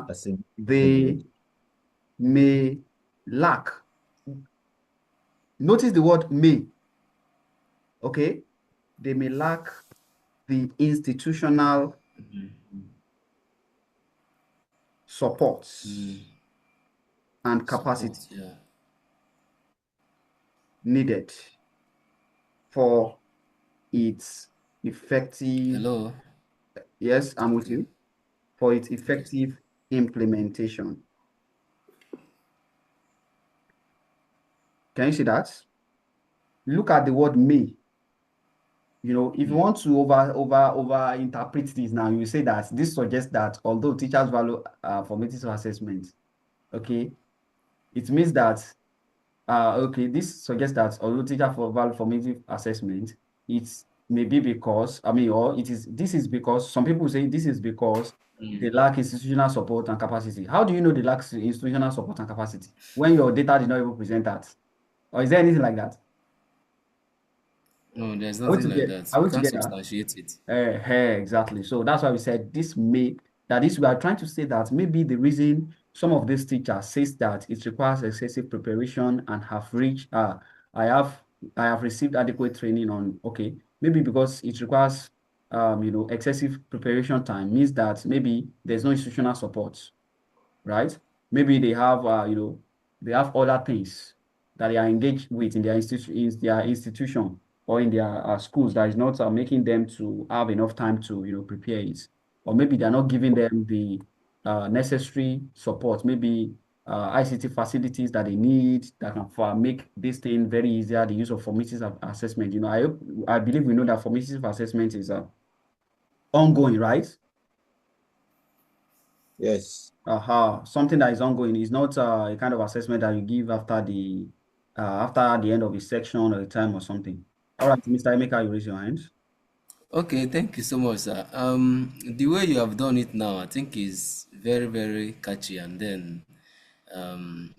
Assessment.
They may lack. Notice the word may, okay? They may lack the institutional supports and capacity
Support, yeah.
needed for its effective,
Hello?
yes, I'm with
Okay.
you, for its effective implementation. Can you see that? Look at the word may. If you want to over interpret this now, you say that this suggests that although teachers value formative assessment, okay, it means that okay, this suggests that although teachers value formative assessment, it's maybe because or this is because some people say this is because they lack institutional support and capacity. How do you know they lack institutional support and capacity when your data did not even present that? Or is there anything like that?
No, there's
Are we
nothing like
together?
that.
Are
We
we
can't
together?
substantiate it.
Exactly. So that's why we said we are trying to say that maybe the reason some of these teachers says that it requires excessive preparation and I have I have received adequate training on, okay, maybe because it requires excessive preparation time means that maybe there's no institutional support, right? Maybe they have they have other things that they are engaged with in their institution or in their schools that is not making them to have enough time to prepare it, or maybe they are not giving them the necessary support, maybe ICT facilities that they need that can make this thing very easier. The use of formative assessment. I believe we know that formative assessment is ongoing, right?
Yes.
Something that is ongoing is not a kind of assessment that you give after the end of a section or a time or something. All right, Mr. Emeka, you raise your hand.
Okay, thank you so much, sir. The way you have done it now, I think is very, very catchy, and then, um,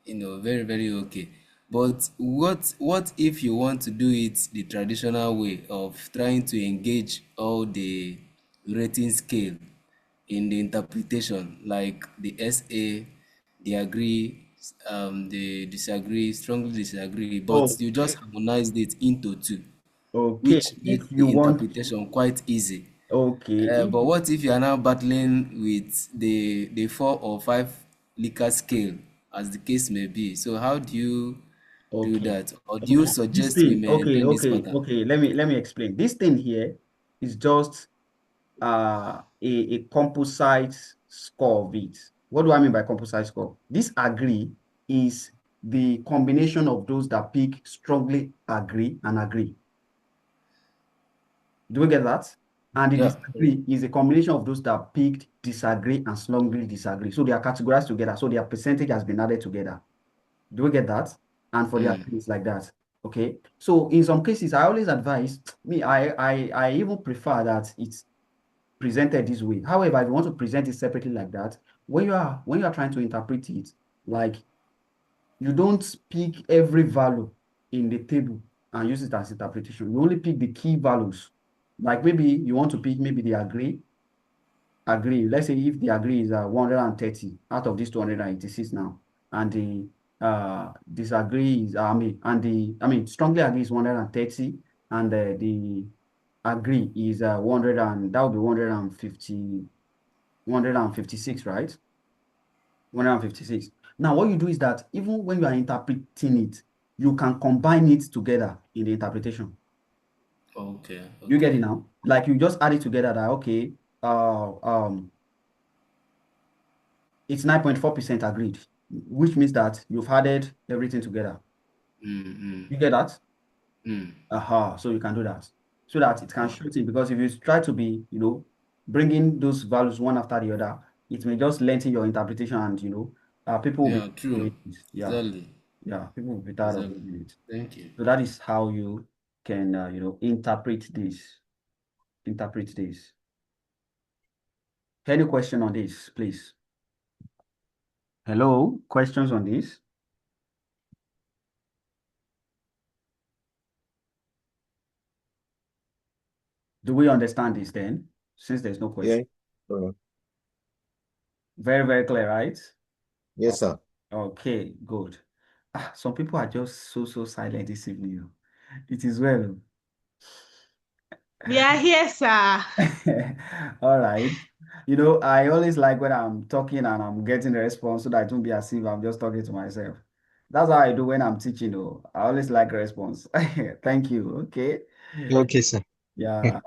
very, very okay. But what if you want to do it the traditional way of trying to engage all the rating scale in the interpretation, like the SA, the agree, the disagree, strongly disagree, but
Oh,
you just harmonized it into two,
okay.
which
If
makes
you
the
want,
interpretation quite easy.
okay.
But what if you are now battling with the 4 or 5 Likert scale, as the case may be? So how do you do
Okay.
that, or do you
Okay. This
suggest we
thing,
maintain this pattern?
okay. Let me explain. This thing here is just a composite score of it. What do I mean by composite score? This agree is the combination of those that pick strongly agree and agree. Do we get that? And the
Yeah.
disagree is a combination of those that picked disagree and strongly disagree. So they are categorized together. So their percentage has been added together. Do we get that? And for the agree, it's like that. Okay. So in some cases, I always advise I even prefer that it's presented this way. However, if you want to present it separately like that, when you are trying to interpret it, like you don't pick every value in the table and use it as interpretation. You only pick the key values. Like maybe you want to pick maybe the agree. Let's say if the agree is 130 out of this 286 now, and the disagree is strongly agree is 130, and the agree is 100, and that would be 150, 156, right? 156. Now, what you do is that even when you are interpreting it, you can combine it together in the interpretation.
Okay.
You get it
Okay.
now? Like you just add it together that, okay, it's 9.4% agreed, which means that you've added everything together.
Mm,
You get that?
mm,
So you can do that so that it can
mm.
shorten, because if you try to be, bringing those values one after the other, it may just lengthen your interpretation, and, people will be
Yeah, true.
doing it. Yeah.
Exactly.
Yeah, people will be tired of
Exactly.
doing it.
Thank you.
So that is how you can, interpret this. Interpret this. Any question on this, please? Hello, questions on this? Do we understand this then? Since there's no
Yeah.
question. Very, very clear, right?
Yes, sir.
Okay, good. Some people are just so silent this evening. It is well.
We are here, sir.
All right. I always like when I'm talking and I'm getting a response so that it won't be as if I'm just talking to myself. That's how I do when I'm teaching. I always like a response. Thank you. Okay.
Okay, sir.
Yeah,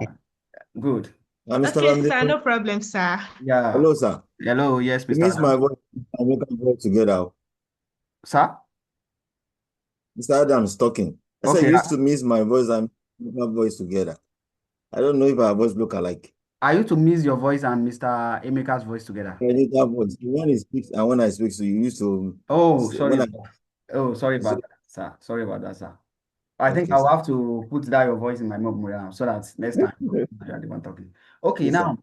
good.
Mr.
Okay, sir,
Bamidele,
no problem, sir.
Yeah.
hello, sir.
Hello. Yes,
You
Mr.
miss my
Adams.
voice. I make a voice together.
Sir?
Mr. Adams talking. I said
Okay.
you used to miss my voice and make our voice together. I don't know if our voice look alike.
Are you to miss your voice and Mr. Emeka's voice together?
I need that voice. When he speaks and when I speak, so you used to
Oh,
say,
sorry.
when I
Oh, sorry
say,
about that, sir. Sorry about that, sir. I think
okay,
I'll
sir.
have to put that your voice in my memory now so that next time you're the one talking. Okay,
Yes, sir.
now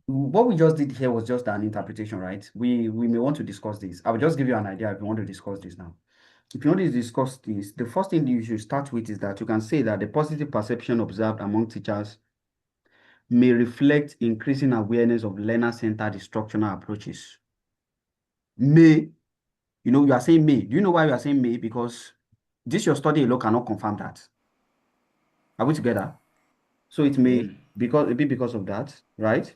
what we just did here was just an interpretation, right? We may want to discuss this. I will just give you an idea if you want to discuss this now. If you want to discuss this, the first thing you should start with is that you can say that the positive perception observed among teachers may reflect increasing awareness of learner-centered instructional approaches. May, you are saying may. Do you know why you are saying may? Because this your study alone cannot confirm that. Are we together? So it may
Mm.
be because of that, right?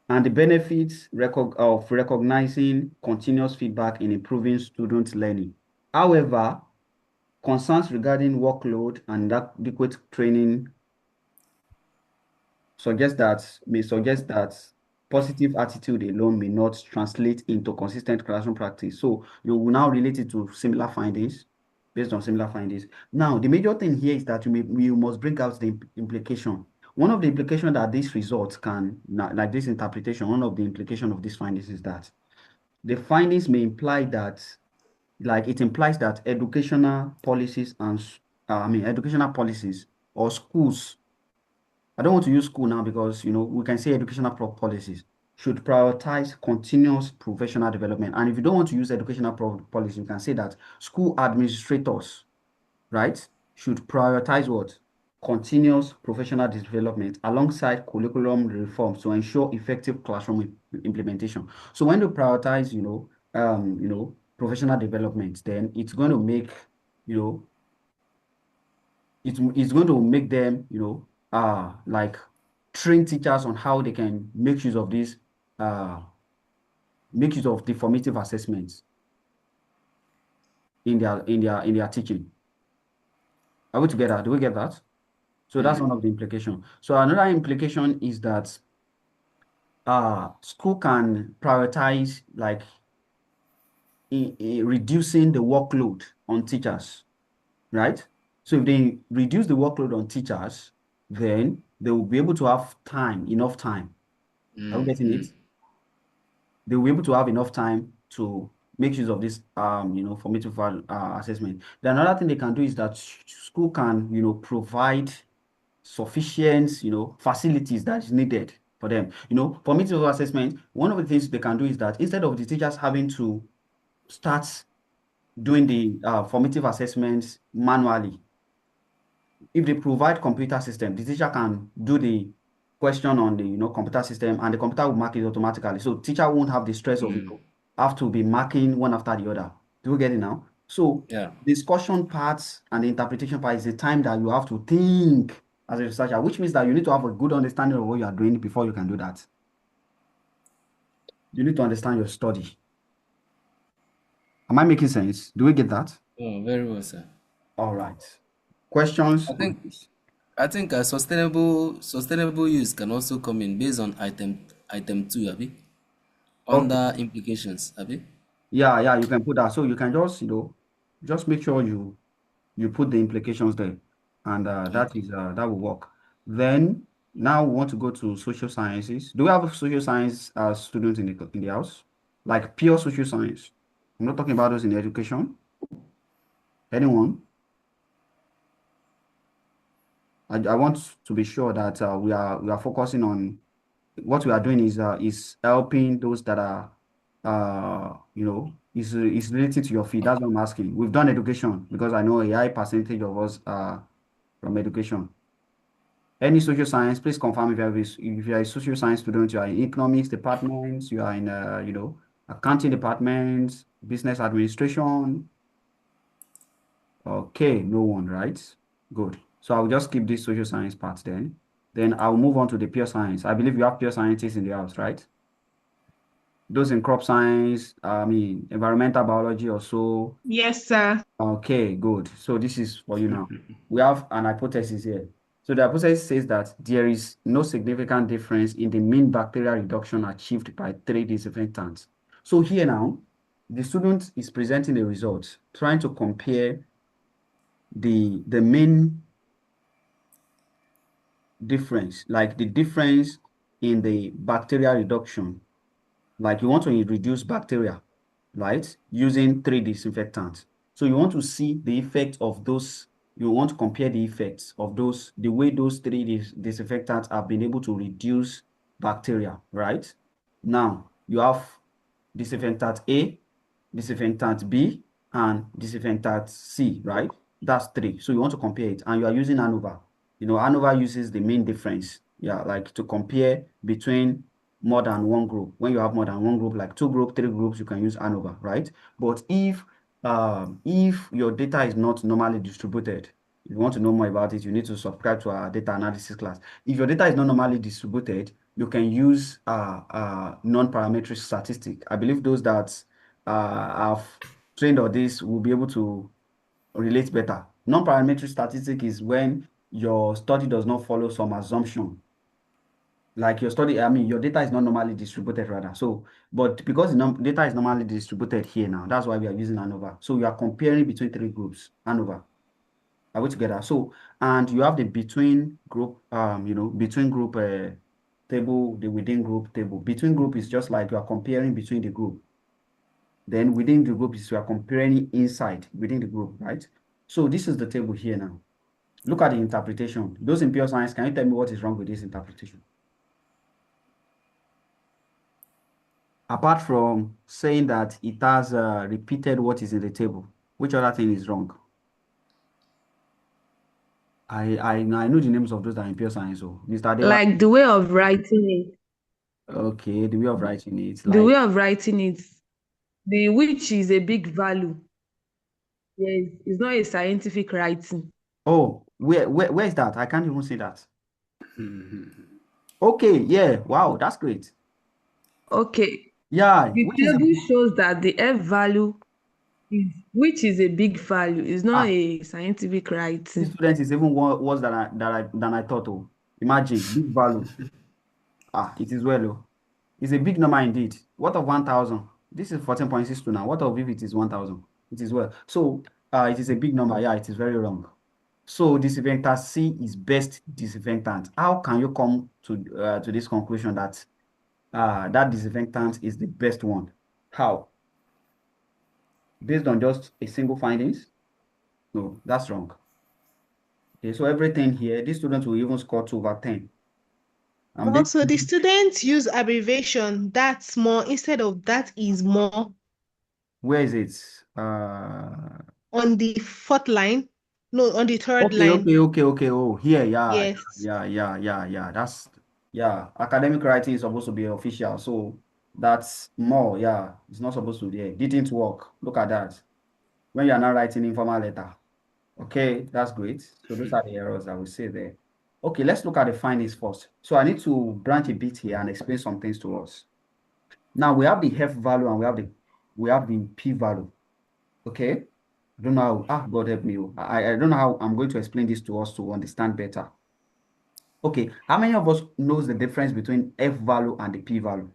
and the benefits of recognizing continuous feedback in improving student learning. However, concerns regarding workload and adequate training may suggest that positive attitude alone may not translate into consistent classroom practice. So you will now relate it to similar findings, based on similar findings. Now, the major thing here is that you must bring out the implication. One of the implications that these results can, like this interpretation, one of the implications of these findings is that the findings may imply that, like it implies that educational policies and, educational policies or schools, I don't want to use school now because, we can say educational policies should prioritize continuous professional development. And if you don't want to use educational policy, you can say that school administrators, right, should prioritize what? Continuous professional development alongside curriculum reforms to ensure effective classroom implementation. So when you prioritize, professional development, then it's going to make, it's going to make them, like train teachers on how they can make use of this, make use of the formative assessments in their teaching. Are we together? Do we get that? So that's one of the implications. So another implication is that school can prioritize like reducing the workload on teachers, right? So if they reduce the workload on teachers, then they will be able to have enough time. Are we getting it? They will be able to have enough time to make use of this, formative assessment. Then another thing they can do is that school can, provide sufficient, facilities that is needed for them. Formative assessment, one of the things they can do is that instead of the teachers having to start doing the formative assessments manually, if they provide computer system, the teacher can do the question on the computer system and the computer will mark it automatically. So teacher won't have the stress of have to be marking one after the other. Do you get it now? So
Yeah.
discussion parts and the interpretation part is the time that you have to think as a researcher, which means that you need to have a good understanding of what you are doing before you can do that. You need to understand your study. Am I making sense? Do we get that?
Oh, very well, sir.
All right. Questions?
I think a sustainable use can also come in based on item 2, Abi. Under implications, Abi.
Yeah, you can put that. So you can just, just make sure you put the implications there, and that will work. Then now we want to go to social sciences. Do we have social science students in the house? Like pure social science. I'm not talking about those in education. Anyone? I want to be sure that we are focusing on what we are doing is helping those that are is related to your field. That's what I'm asking. We've done education because I know a high percentage of us are from education. Any social science, please confirm if you are a social science student, you are in economics departments, you are in accounting departments, business administration. Okay, no one, right? Good. So I'll just keep this social science part then. Then I'll move on to the pure science. I believe you have pure scientists in the house, right? Those in crop science, environmental biology or so.
Yes, sir.
Okay, good. So this is for you now. We have an hypothesis here. So the hypothesis says that there is no significant difference in the mean bacterial reduction achieved by 3 disinfectants. So here now, the student is presenting the results, trying to compare the main difference, like the difference in the bacterial reduction. Like you want to reduce bacteria, right? Using 3 disinfectants. So you want to see the effect of those, you want to compare the effects of those, the way those 3 disinfectants have been able to reduce bacteria, right? Now you have disinfectant A, disinfectant B, and disinfectant C, right? That's 3. So you want to compare it, and you are using ANOVA. ANOVA uses the mean difference, like to compare between more than one group. When you have more than one group, like 2 groups, 3 groups, you can use ANOVA, right? But if your data is not normally distributed, if you want to know more about it, you need to subscribe to our data analysis class. If your data is not normally distributed, you can use non-parametric statistic. I believe those that have trained on this will be able to relate better. Non-parametric statistic is when your study does not follow some assumption. Like your study, I mean, your data is not normally distributed rather. So, but because the data is normally distributed here now, that's why we are using ANOVA. So we are comparing between three groups, ANOVA. Are we together? So, and you have the between group, between group table, the within group table. Between group is just like you are comparing between the group. Then within the group is you are comparing inside within the group, right? So this is the table here now. Look at the interpretation. Those in pure science, can you tell me what is wrong with this interpretation? Apart from saying that it has repeated what is in the table, which other thing is wrong? I know the names of those that are in pure science. So Mr. Adela,
Like the way of writing it,
okay, the way of writing it,
the
like,
way of writing it, the which is a big value. Yes, it's not a scientific writing.
oh, where is that? I can't even see that. Okay, yeah, wow, that's great.
Okay,
Yeah,
the
which is
table shows that the F value is, which is a big value, is not
ah,
a scientific
this
writing.
student is even worse than I thought. Oh, imagine big value. It is well. Oh, it's a big number indeed. What of 1,000? This is 14.62 now. What of if it is 1,000? It is well. So it is a big number. Yeah, it is very wrong. So disinfectant C is best disinfectant. How can you come to this conclusion that that disinfectant is the best one? How? Based on just a single findings? No, that's wrong. Okay, so everything here, these students will even score 2 over 10. And
Also, the students use abbreviation that's more instead of that is more
where is it?
on the fourth line. No, on the third
Okay,
line.
okay. Oh, here, yeah,
Yes.
yeah. Academic writing is supposed to be official, so that's more. Yeah, it's not supposed to be there. Didn't work. Look at that. When you are not writing informal letter. Okay, that's great. So those are the errors I will say there. Okay, let's look at the findings first. So I need to branch a bit here and explain some things to us. Now we have the F value and we have the P value. Okay. I don't know how, God help me. I don't know how I'm going to explain this to us to understand better. Okay, how many of us knows the difference between F value and the P value?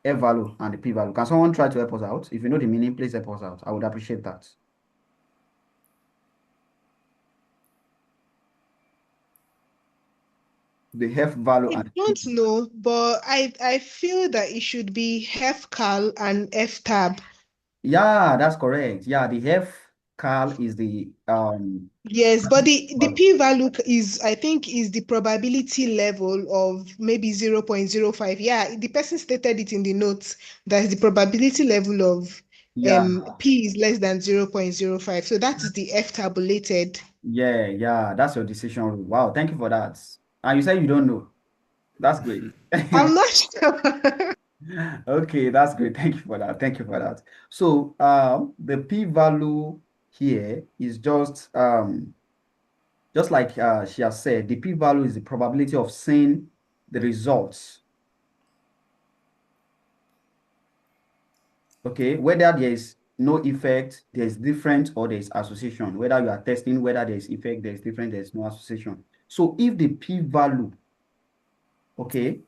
F value and the P value. Can someone try to help us out? If you know the meaning, please help us out. I would appreciate that. The F value
I
and
don't know, but I feel that it should be FCAL and FTAB.
yeah, that's correct. Yeah, the F cal is the
Yes, but the
value.
p-value is, I think, is the probability level of maybe 0.05. Yeah, the person stated it in the notes that the probability level of
Yeah,
p is less than 0.05. So that is the F tabulated.
yeah, that's your decision rule. Wow, thank you for that. And you said you don't know. That's great.
I'm not sure.
Okay, that's great. Thank you for that. Thank you for that. So the p-value here is just like she has said, the p-value is the probability of seeing the results. Okay, whether there is no effect, there is different, or there is association. Whether you are testing, whether there is effect, there is different, there is no association. So if the p-value, okay,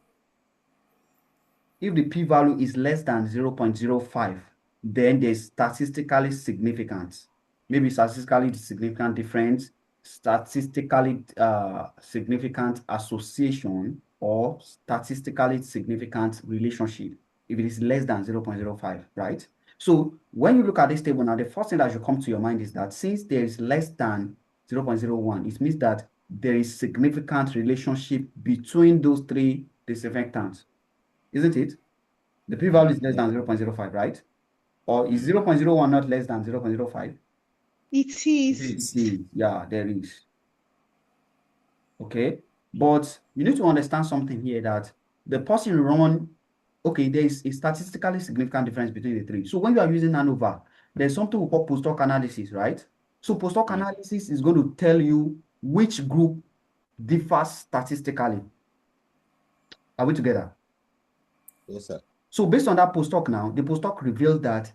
if the p-value is less than 0.05, then there's statistically significant. Maybe statistically significant difference, statistically significant association, or statistically significant relationship if it is less than 0.05, right? So when you look at this table now, the first thing that should come to your mind is that since there is less than 0.01, it means that there is significant relationship between those three disinfectants, isn't it? The p-value is less than 0.05, right? Or is 0.01 not less than 0.05?
It is.
It is. Yeah, there is. Okay. But you need to understand something here that the person run, okay, there is a statistically significant difference between the three. So when you are using ANOVA, there's something we call post-hoc analysis, right? So post-hoc analysis is going to tell you which group differs statistically. Are we together?
Yes, sir.
So based on that postdoc now, the postdoc revealed that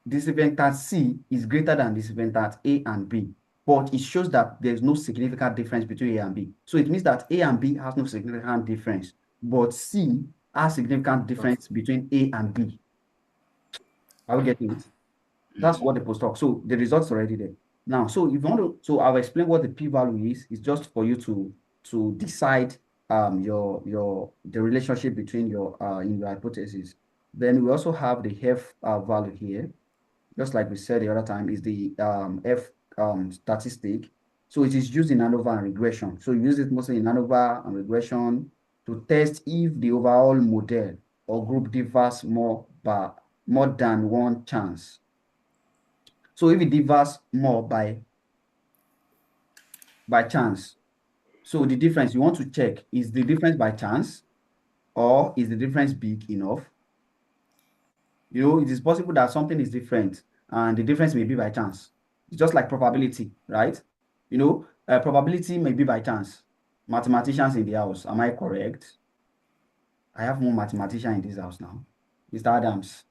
disciplinant C is greater than disciplinant A and B, but it shows that there's no significant difference between A and B. So it means that A and B has no significant difference, but C has significant difference between A and B. Are we getting it? That's what the postdoc. So the results are already there. Now, so if you want to, so I'll explain what the p-value is. It's just for you to decide the relationship between your in your hypothesis. Then we also have the F value here, just like we said the other time, is the F statistic. So it is used in ANOVA and regression. So you use it mostly in ANOVA and regression to test if the overall model or group differs more than one chance. So if it differs more by chance, so the difference you want to check is the difference by chance or is the difference big enough? You know, it is possible that something is different and the difference may be by chance. It's just like probability, right? You know, probability may be by chance. Mathematicians in the house, am I correct? I have more mathematician in this house now. Mr. Adams.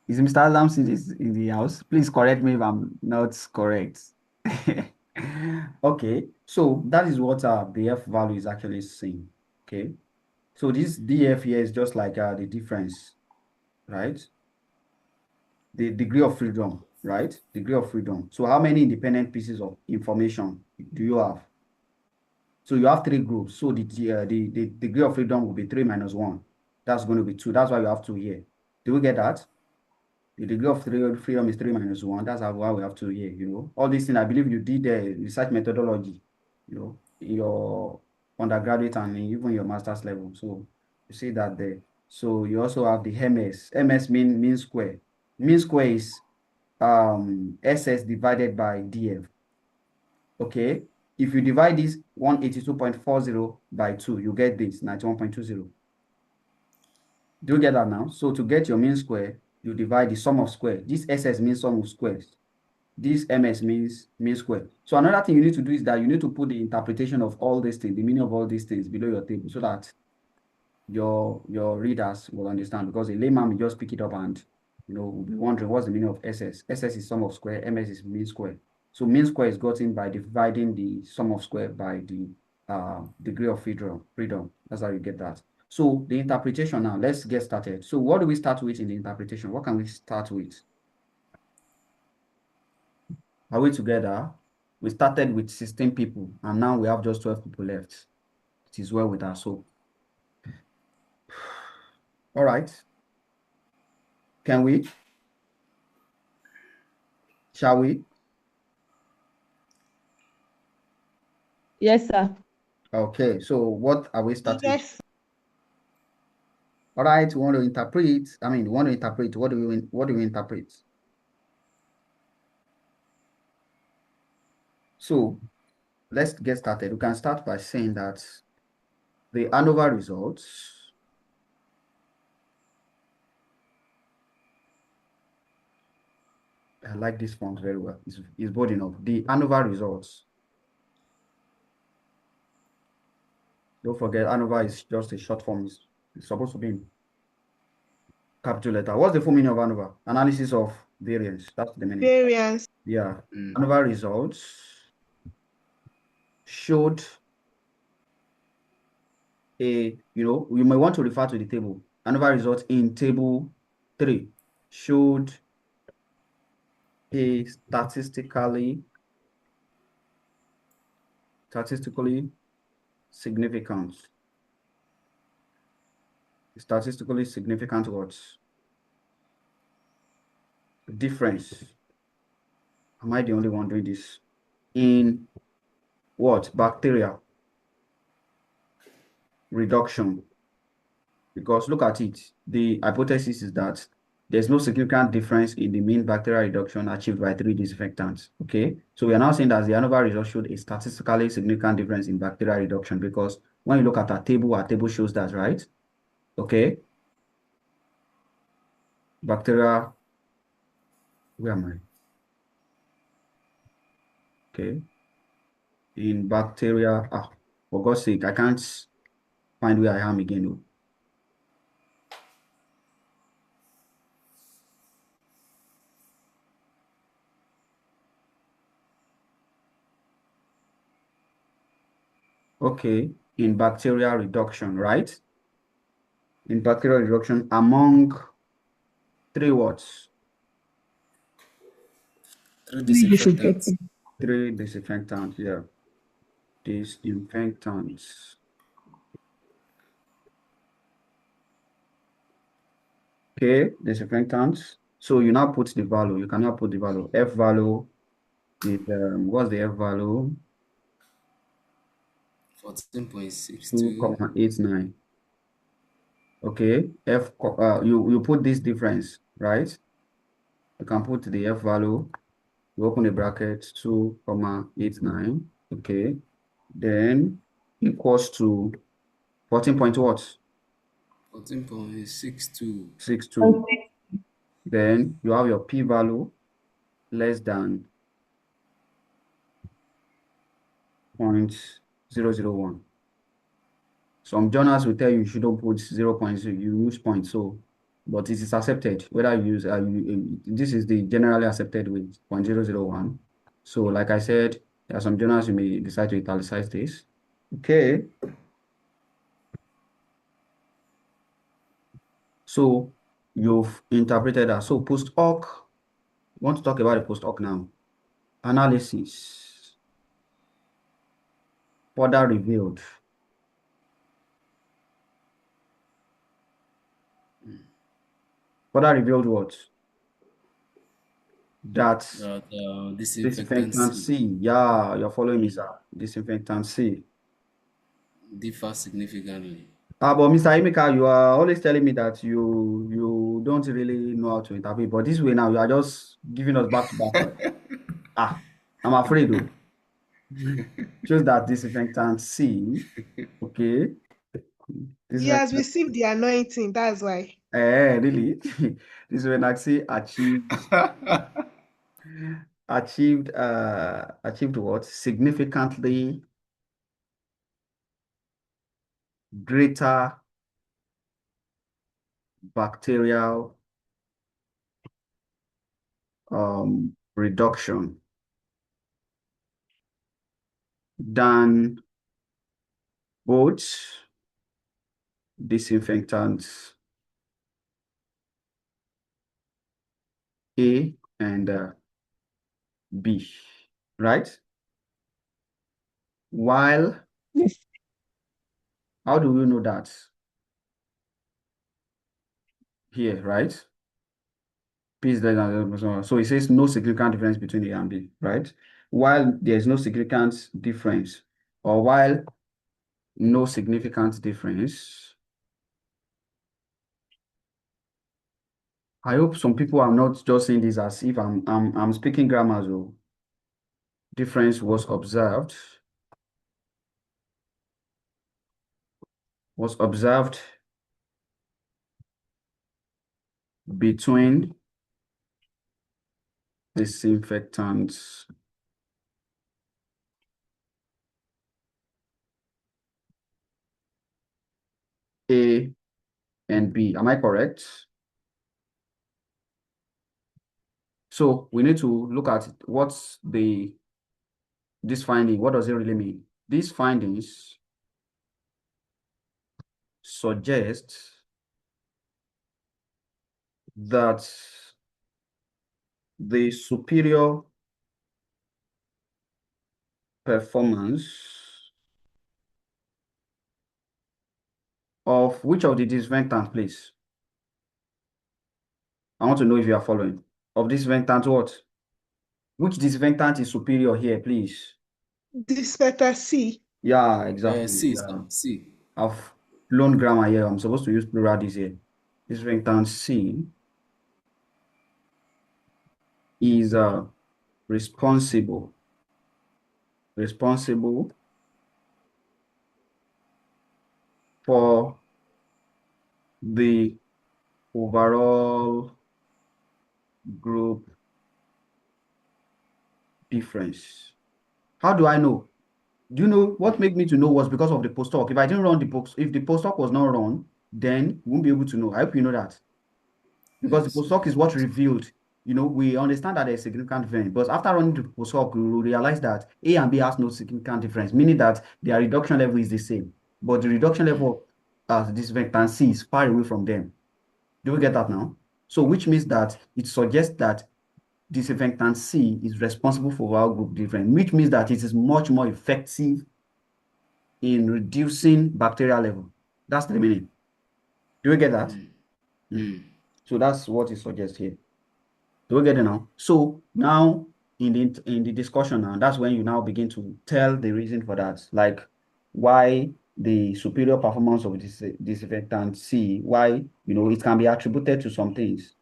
Is Mr. Adams in the house? Please correct me if I'm not correct. Okay, so that is what the F value is actually saying. Okay, so this DF here is just like the difference, right? The degree of freedom, right? Degree of freedom. So how many independent pieces of information do you have? So you have three groups. So the degree of freedom will be 3 minus 1. That's going to be 2. That's why you have 2 here. Do we get that? The degree of freedom is 3 minus 1. That's why we have 2 here, you know. All these things, I believe you did the research methodology, you know, in your undergraduate and even your master's level. So you see that there. So you also have the MS. MS mean square. Mean square is SS divided by DF. Okay. If you divide this 182.40 by 2, you get this 91.20. Do you get that now? So to get your mean square, you divide the sum of square. This SS means sum of squares. This MS means mean square. So another thing you need to do is that you need to put the interpretation of all these things, the meaning of all these things below your table so that your readers will understand, because a layman will just pick it up and, you know, will be wondering what's the meaning of SS. SS is sum of square, MS is mean square. So mean square is gotten by dividing the sum of square by the degree of freedom. That's how you get that. So the interpretation now, let's get started. So what do we start with in the interpretation? What can we start with? Are we together? We started with 16 people and now we have just 12 people left. It is well with our soul. All right. Can we? Shall we?
Yes, sir.
Okay, so what are we starting?
Yes.
All right, we want to interpret. What do we interpret? So let's get started. We can start by saying that the ANOVA results I like this font very well. It's bold enough. The ANOVA results. Don't forget, ANOVA is just a short form. It's supposed to be in capital letter. What's the full meaning of ANOVA? Analysis of variance. That's the meaning.
Variance.
Yeah. ANOVA results showed you may want to refer to the table. ANOVA results in table 3 showed a statistically significant. Statistically significant what? Difference. Am I the only one doing this? In what? Bacteria reduction. Because look at it. The hypothesis is that there's no significant difference in the mean bacterial reduction achieved by 3 disinfectants. Okay. So we are now saying that the ANOVA result showed a statistically significant difference in bacterial reduction, because when you look at our table shows that, right? Okay. Bacteria, where am I? Okay. In bacteria, for God's sake, I can't find where I am again. Oh. Okay, in bacterial reduction, right? In bacterial reduction among 3 words.
3 disinfectants.
3 disinfectants, yeah. Disinfectants. Okay, disinfectants. So you now put the value. You can now put the value. F value is, what's the F value?
14.62.
2,89. Okay, you put this difference, right? You can put the F value, you open the bracket, 2,89. Okay, then equals to 14 point what?
14.62.
62. Then you have your P value less than 0.001. Some journals will tell you shouldn't put 0.0, you use point, so, but it is accepted. Whether you use, this is the generally accepted with 0.001. So like I said, there are some journals you may decide to italicize this. Okay. So you've interpreted that. So post hoc, we want to talk about the post hoc now. Analysis. Further revealed. Further revealed what? That disinfectant C. Yeah, you're following me, sir. Disinfectant C.
Differ significantly.
But Mr. Emeka, you are always telling me that you don't really know how to interpret, but this way now you are just giving us back to back. I'm afraid though. Choose that disinfectant C. Okay.
He has
Disinfectant.
received the anointing, that's why.
Really? Disinfectant C achieved what? Significantly greater bacterial reduction than both disinfectants A and B, right? While, how do we know that? Here, right? P is less than, so it says no significant difference between A and B, right? While there is no significant difference, or while no significant difference, I hope some people are not just saying this as if I'm speaking grammar. So difference was observed between disinfectants A and B. Am I correct? So we need to look at what's this finding, what does it really mean? These findings suggest that the superior performance of which of the disinfectants, please? I want to know if you are following. Of disinfectant what? Which disinfectant is superior here, please?
Disinfectant C.
Yeah, exactly.
C,
Yeah.
C.
I've learned grammar here. I'm supposed to use plural this here. Disinfectant C is responsible for the overall group difference. How do I know? Do you know what made me to know was because of the postdoc? If I didn't run the post, if the postdoc was not run, then we won't be able to know. I hope you know that. Because the
Yes.
postdoc is what revealed, we understand that there's significant difference, but after running the postdoc, we will realize that A and B has no significant difference, meaning that their reduction level is the same, but the reduction level of disinfectant C is far away from them. Do we get that now? So, which means that it suggests that disinfectant C is responsible for our group difference, which means that it is much more effective in reducing bacterial level. That's the meaning. Do we get that? So that's what it suggests here. Do we get it now? So now in the discussion now, that's when you now begin to tell the reason for that, like why the superior performance of this disinfectant C, why it can be attributed to some things.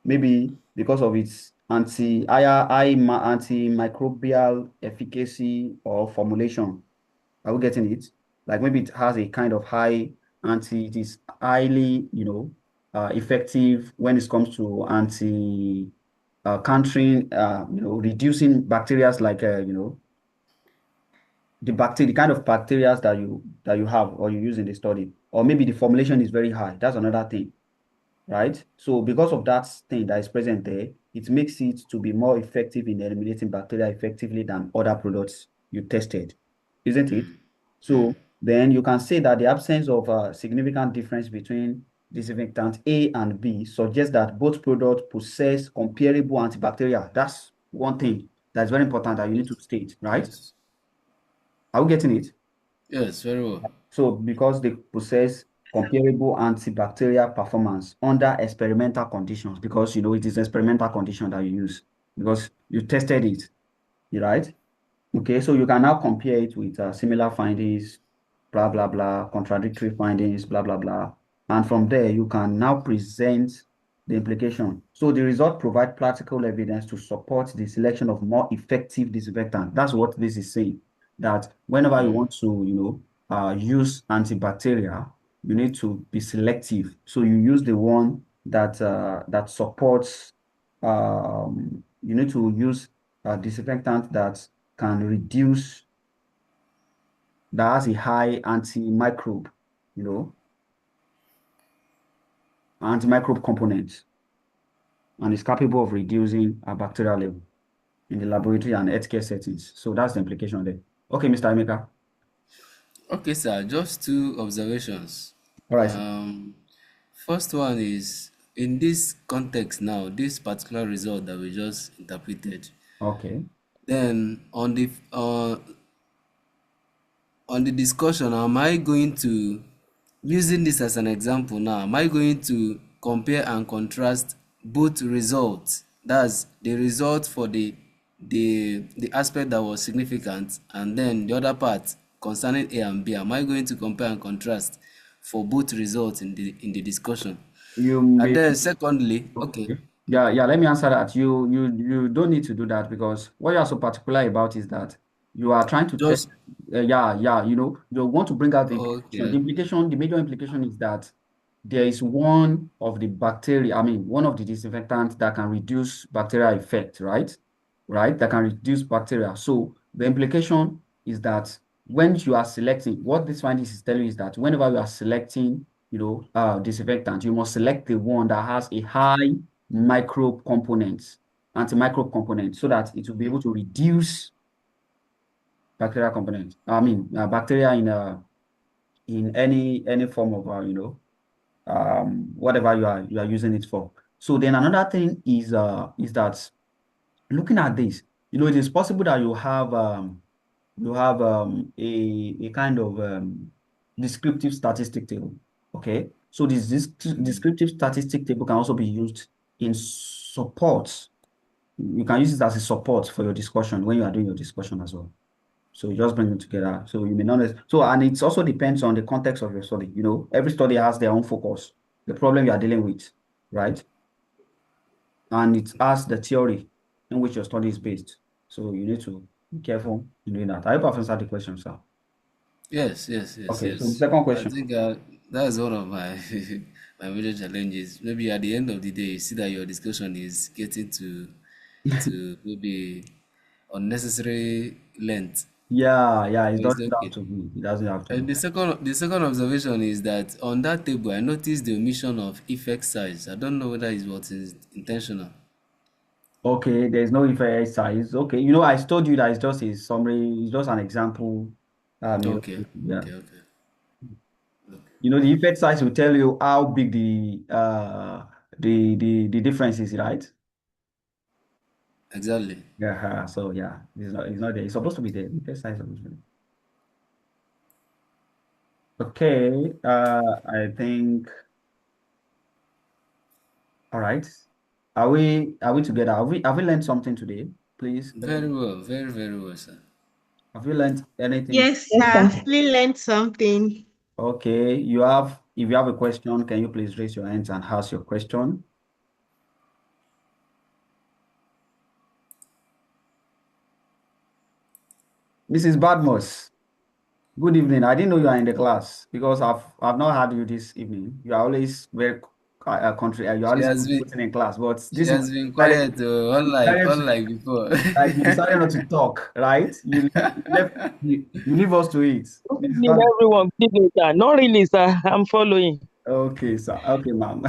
Maybe because of its antimicrobial efficacy or formulation. Are we getting it? Like maybe it has a kind of it is highly, effective when it comes to countering, reducing bacteria like, the kind of bacteria that you have or you use in the study. Or maybe the formulation is very high. That's another thing, right? So because of that thing that is present there, it makes it to be more effective in eliminating bacteria effectively than other products you tested, isn't it? So then you can say that the absence of a significant difference between disinfectant A and B suggests that both products possess comparable antibacterial. That's one thing that's very important that you need to state, right?
Yes.
Are we getting it?
Yes, very well.
So because they possess comparable antibacterial performance under experimental conditions, because it is experimental condition that you use because you tested it, right? Okay, so you can now compare it with similar findings, blah, blah, blah, contradictory findings, blah, blah, blah. And from there, you can now present the implication. So the result provide practical evidence to support the selection of more effective disinfectant. That's what this is saying, that whenever you want to, use antibacterial, you need to be selective. So you use the one that supports, you need to use a disinfectant that can reduce, that has a high antimicrobe, antimicrobe component, and is capable of reducing a bacterial level in the laboratory and healthcare settings. So that's the implication there. Okay, Mr. Emeka.
Okay, sir. Just two observations.
All right, sir.
First one is in this context now, this particular result that we just interpreted.
Okay.
Then on the discussion, am I going to, using this as an example now, am I going to compare and contrast both results? That's the result for the aspect that was significant, and then the other part concerning A and B. Am I going to compare and contrast for both results in the discussion?
You
And
may.
then secondly, okay,
Okay. Yeah, let me answer that. You don't need to do that because what you are so particular about is that you are trying to test.
just
Yeah, you want to bring out the implication. The
okay,
implication, the major implication is that there is one of the bacteria, I mean, one of the disinfectants that can reduce bacterial effect, right? Right? That can reduce bacteria. So the implication is that when you are selecting, what this findings is telling you is that whenever you are selecting, disinfectant, you must select the one that has a high microbe component, antimicrobe component, so that it will be able to reduce bacterial component. I mean, bacteria in any form of whatever you are using it for. So then another thing is that looking at this, it is possible that you have a kind of descriptive statistic table. Okay, so this descriptive statistic table can also be used in support. You can use it as a support for your discussion when you are doing your discussion as well. So you just bring them together. So you may not. So and it also depends on the context of your study. Every study has their own focus, the problem you are dealing with, right? And it has the theory in which your study is based. So you need to be careful in doing that. I hope I've answered the question, sir.
yes,
Okay, so the
yes.
second
I
question.
think that's one of my my major challenges. Maybe at the end of the day, you see that your discussion is getting to maybe unnecessary length.
Yeah, it
It's
doesn't have
okay.
to be. It doesn't have to
And
be.
the second observation is that on that table, I noticed the omission of effect size. I don't know whether it's what is intentional.
Okay, there's no effect size. Okay, you know, I told you that it's just a summary, it's just an example.
Okay,
Yeah.
okay.
You know, the effect size will tell you how big the difference is, right?
Exactly.
Yeah, so yeah, it's not there. It's supposed to be there. The effect size is supposed to be there. Okay, I think all right. Are we together? Have we learned something today? Please,
Very well, very, very well, sir.
have you learned anything?
Yes, sir. We learned something.
Okay, if you have a question, can you please raise your hands and ask your question? Mrs. Badmus, good evening. I didn't know you are in the class because I've not had you this evening. You are always very country. You're
She
always
has been
putting in class, but
she
this
has
evening
been
you
quiet, unlike before.
decided not to talk, right? You leave us to it.
Good
Mrs.
evening,
Badmus.
everyone. Good evening, sir. Not really, sir. I'm following.
Okay, sir. Okay, ma'am.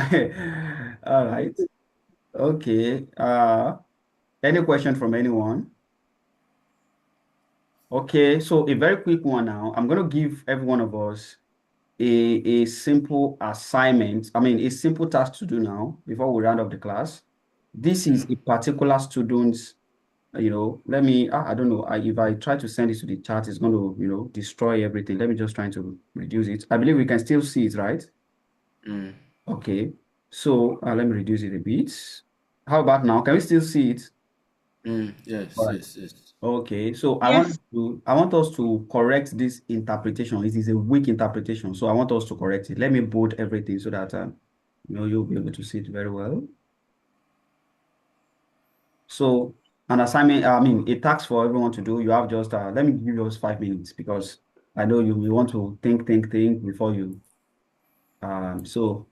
All right. Okay. Any question from anyone? Okay, so a very quick one now. I'm going to give every one of us a simple assignment. I mean, a simple task to do now before we round up the class. This is a particular student's, let me, I don't know, if I try to send it to the chat, it's going to, destroy everything. Let me just try to reduce it. I believe we can still see it, right?
Mm,
Okay, so let me reduce it a bit. How about now? Can we still see it? All
yes,
right.
yes, yes.
Okay, so
Yes.
I want us to correct this interpretation. It is a weak interpretation, so I want us to correct it. Let me bold everything so that you'll be able to see it very well. So an assignment, I mean, a task for everyone to do. You have just let me give you just 5 minutes because I know you want to think before you. So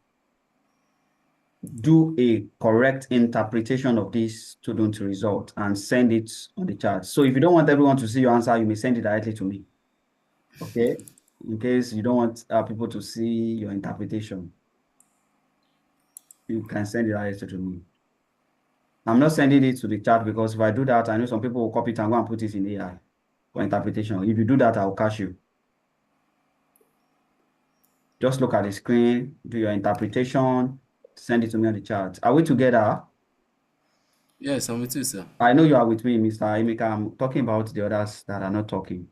do a correct interpretation of this student result and send it on the chat. So if you don't want everyone to see your answer, you may send it directly to me. Okay, in case you don't want people to see your interpretation, you can send it directly to me. I'm not sending it to the chat because if I do that, I know some people will copy it and go and put it in AI for interpretation. If you do that, I'll catch you. Just look at the screen, do your interpretation, send it to me on the chat. Are we together?
Yes, I'm with you, sir.
I know you are with me, Mr. Emeka. I'm talking about the others that are not talking.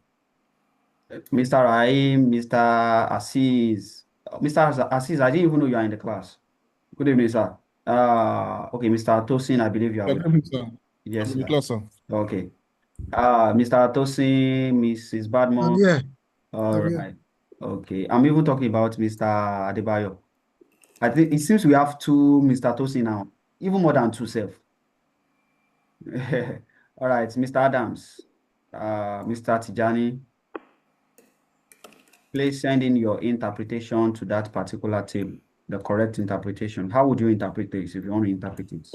Mr. Rahim, Mr. Aziz. Mr. Aziz, I didn't even know you are in the class. Good evening, sir. Okay, Mr. Tosin, I believe you are
Yeah,
with
good
me.
evening, sir.
Yes,
I'm in
sir.
class, sir.
Okay. Mr. Tosin, Mrs.
I'm
Badmore.
here.
All
I'm here.
right. Okay. I'm even talking about Mr. Adebayo. I think it seems we have two Mr. Tosin now, even more than two self. All right, Mr. Adams, Mr. Tijani, please send in your interpretation to that particular table, the correct interpretation. How would you interpret this if you want to interpret it?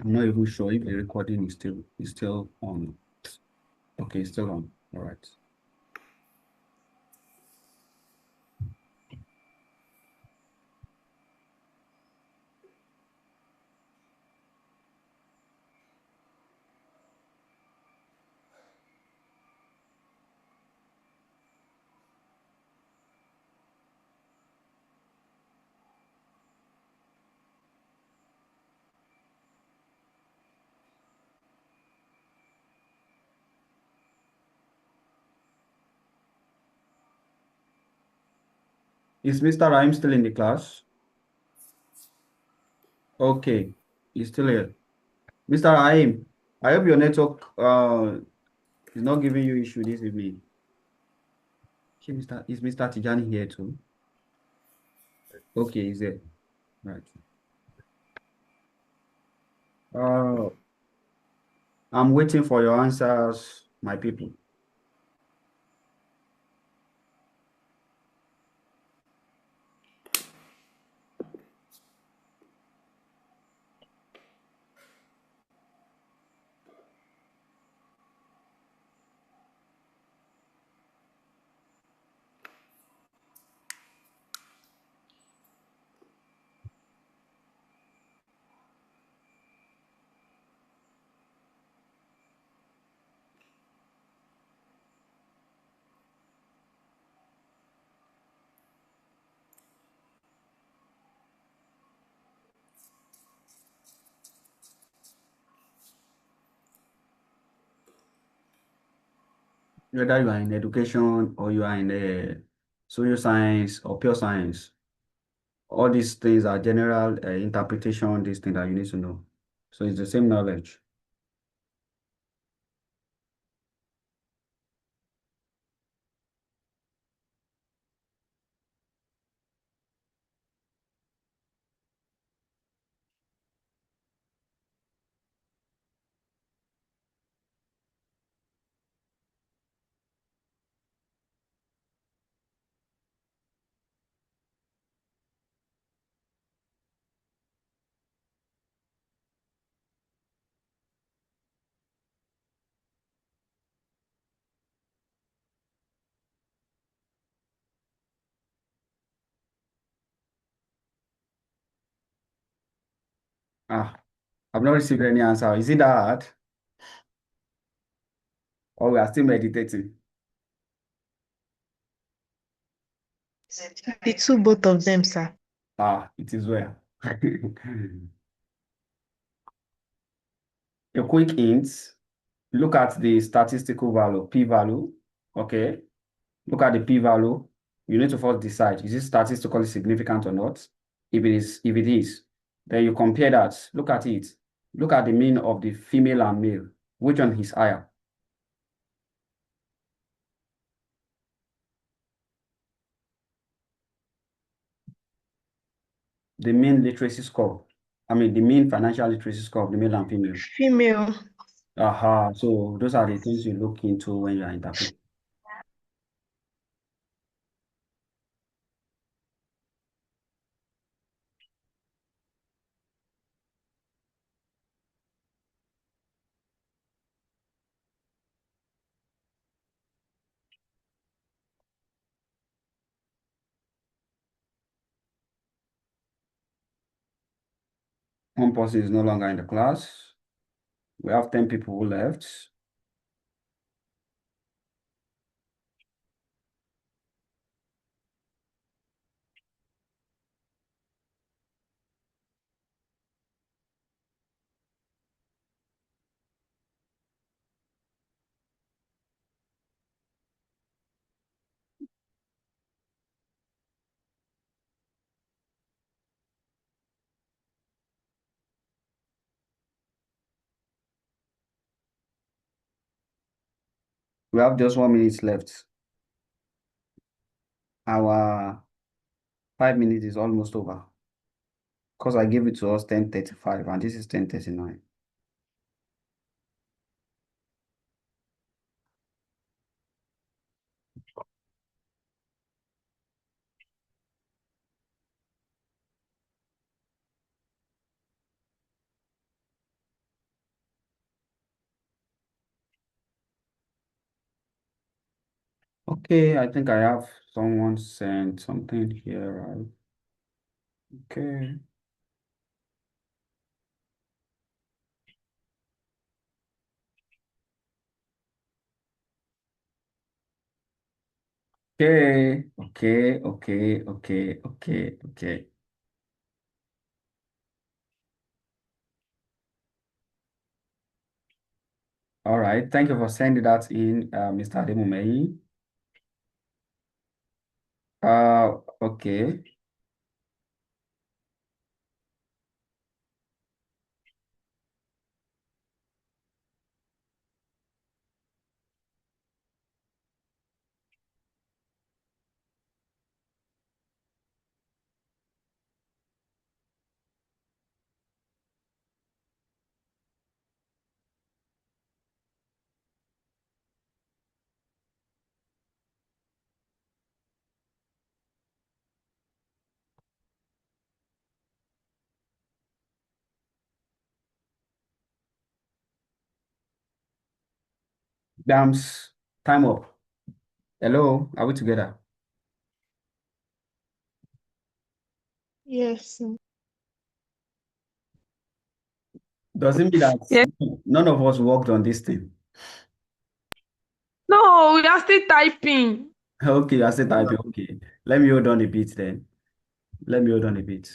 I'm not even sure if the recording is still on. Okay, it's still on. All right. Is Mr. Rahim still in the class? Okay, he's still here. Mr. Rahim, I hope your network is not giving you issue this evening. Is Mr. Tijani here too? Okay, is it? Right. Uh, I'm waiting for your answers, my people. Whether you are in education or you are in the social science or pure science, all these things are general interpretation, these things that you need to know. So it's the same knowledge. Ah, I've not received any answer. Is it that hard? Or we are still meditating?
The two, both of them, sir.
Ah, it is well. A quick hint, look at the statistical value, p-value, okay? Look at the p-value. You need to first decide, is it statistically significant or not? If it is, then you compare that. Look at it. Look at the mean of the female and male. Which one is higher? The mean literacy score. I mean, the mean financial literacy score of the male and female.
Female.
Aha, so those are the things you look into when you are interpreting. One person is no longer in the class. We have 10 people who left. We have just 1 minute left. Our 5 minutes is almost over. Because I gave it to us 10:35 and this is 10:39. Okay, I think I have someone sent something here, right? Okay. Okay. All right. Thank you for sending that in, Mr. Ademumei. Okay. Dams, time up. Hello, are we together?
Yes.
Does it mean that
Yes.
none of us worked on this thing?
No, we are still typing.
Okay, I said typing. Okay, let me hold on a bit then. Let me hold on a bit.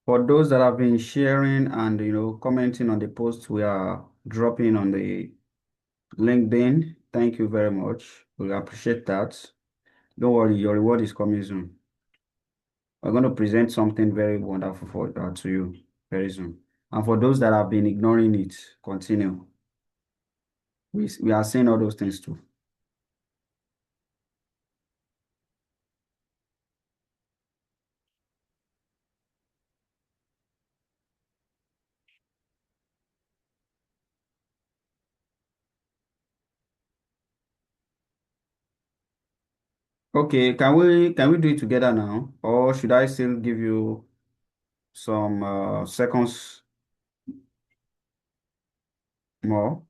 For those that have been sharing and commenting on the posts we are dropping on the LinkedIn, thank you very much. We appreciate that. Don't worry, your reward is coming soon. We're going to present something very wonderful to you very soon. And for those that have been ignoring it, continue. We are seeing all those things too. Okay, can we do it together now, or should I still give you some seconds more?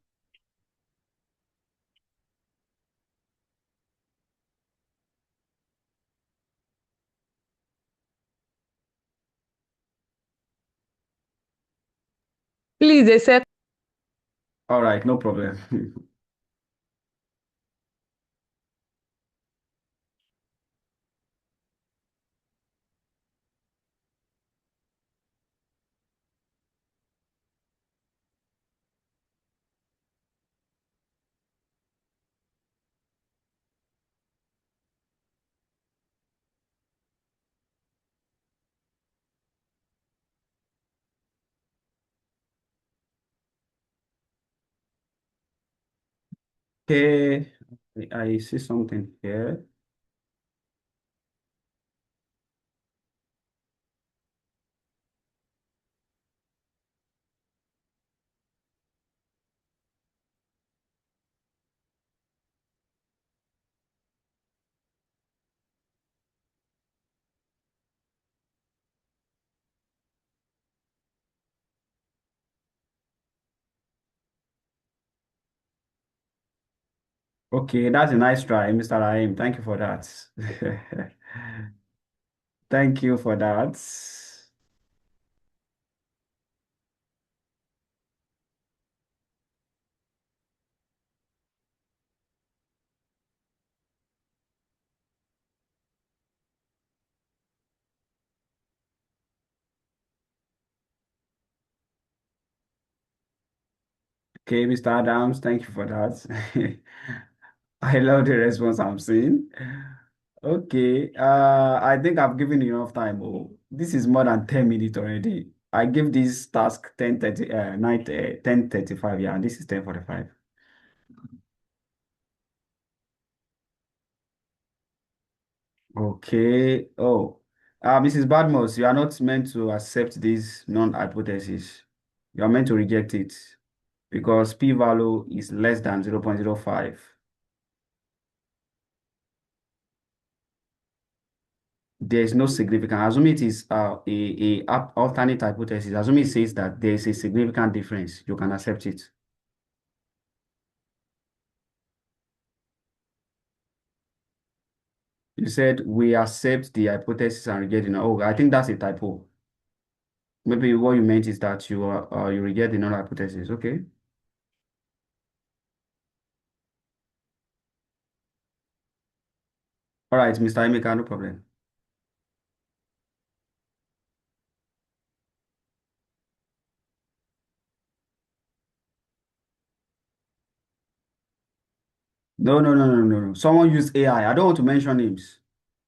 Please, a second.
All right, no problem. Okay, I see something here. Okay, that's a nice try, Mr. Rahim. Thank you for that. Thank you for that. Okay, Mr. Adams, thank you for that. I love the response I'm seeing. Okay, I think I've given you enough time. Oh, this is more than 10 minutes already. I give this task 10:30, 10:35. Yeah, this is 10:45. Okay. Oh, Mrs. Badmos, you are not meant to accept this non-hypothesis. You are meant to reject it because p-value is less than 0.05. There is no significant. Assume it is a alternate hypothesis. Assume it says that there is a significant difference. You can accept it. You said we accept the hypothesis and reject the oh, I think that's a typo. Maybe what you meant is that you reject the null hypothesis. Okay. All right, Mr. Emeka, no problem. No. Someone use AI. I don't want to mention names.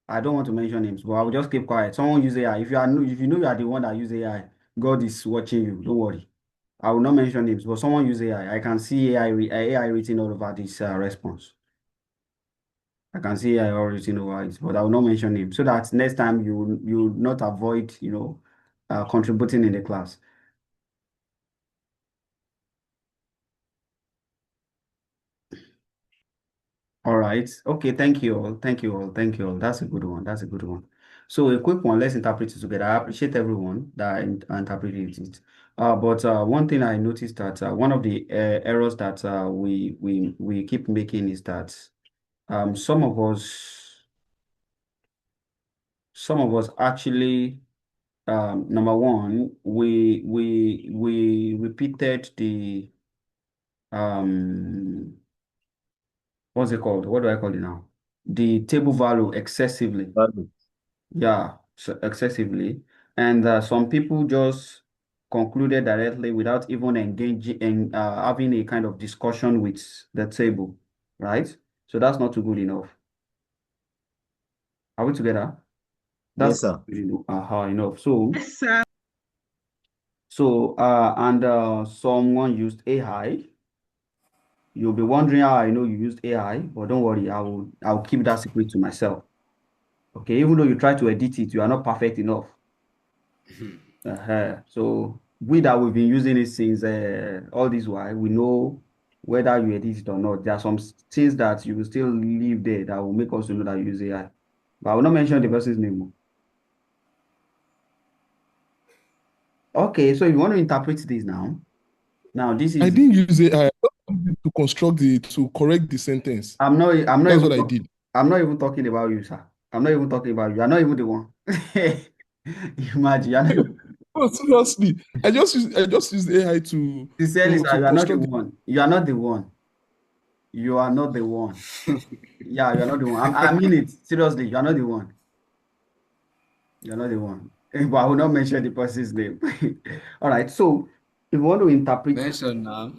I don't want to mention names, but I will just keep quiet. Someone use AI. If you know you are the one that use AI, God is watching you. Don't worry. I will not mention names, but someone use AI. I can see AI written all over this response. I can see AI all written over it, but I will not mention names so that next time you not avoid contributing in the class. All right. Okay. Thank you all. Thank you all. Thank you all. That's a good one. That's a good one. So a quick one. Let's interpret it together. I appreciate everyone that interpreted it. But one thing I noticed that one of the errors that we keep making is that some of us actually number one we repeated the what's it called? What do I call it now? The table value excessively.
Value.
Yeah, so excessively. And some people just concluded directly without even engaging in having a kind of discussion with the table, right? So that's not too good enough. Are we together? That's
Yes, sir.
enough. So,
Yes, sir.
someone used AI. You'll be wondering how I know you used AI, but don't worry, I'll keep that secret to myself. Okay, even though you try to edit it, you are not perfect enough. So we've been using it since all this while, we know whether you edit it or not. There are some things that you will still leave there that will make us know that you use AI. But I will not mention the person's name. Okay, so if you want to interpret this now this
I
is
didn't use AI to construct to correct the sentence.
I'm not
That's
even
what I did.
I'm not even talking about you, sir. I'm not even talking about you. You're not even the one. Imagine, you're not even,
No, seriously, I just used AI
sincerely, sir,
to
you are not the
construct.
one. You are not the one. You are not the one. Yeah, you are not the one. I mean it. Seriously, you are not the one. You are not the one. But I will not mention the person's name. All right. So if you want to interpret,
Mention now.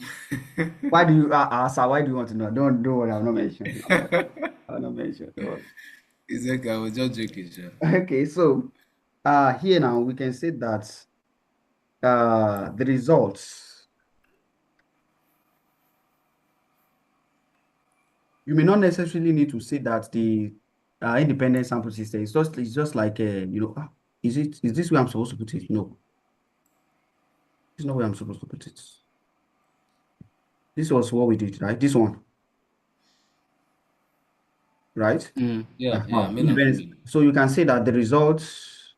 why do you sir, why do you want to know? Don't worry, I'll not mention. I'll not mention. Don't worry.
It's okay, I was just joking, sure.
Okay, so here now we can say that the results, you may not necessarily need to say that the independent sample system is just like is this where I'm supposed to put it? No, it's not where I'm supposed to put it. This was what we did, right? This one, right?
Yeah, male and female.
So you can say that the results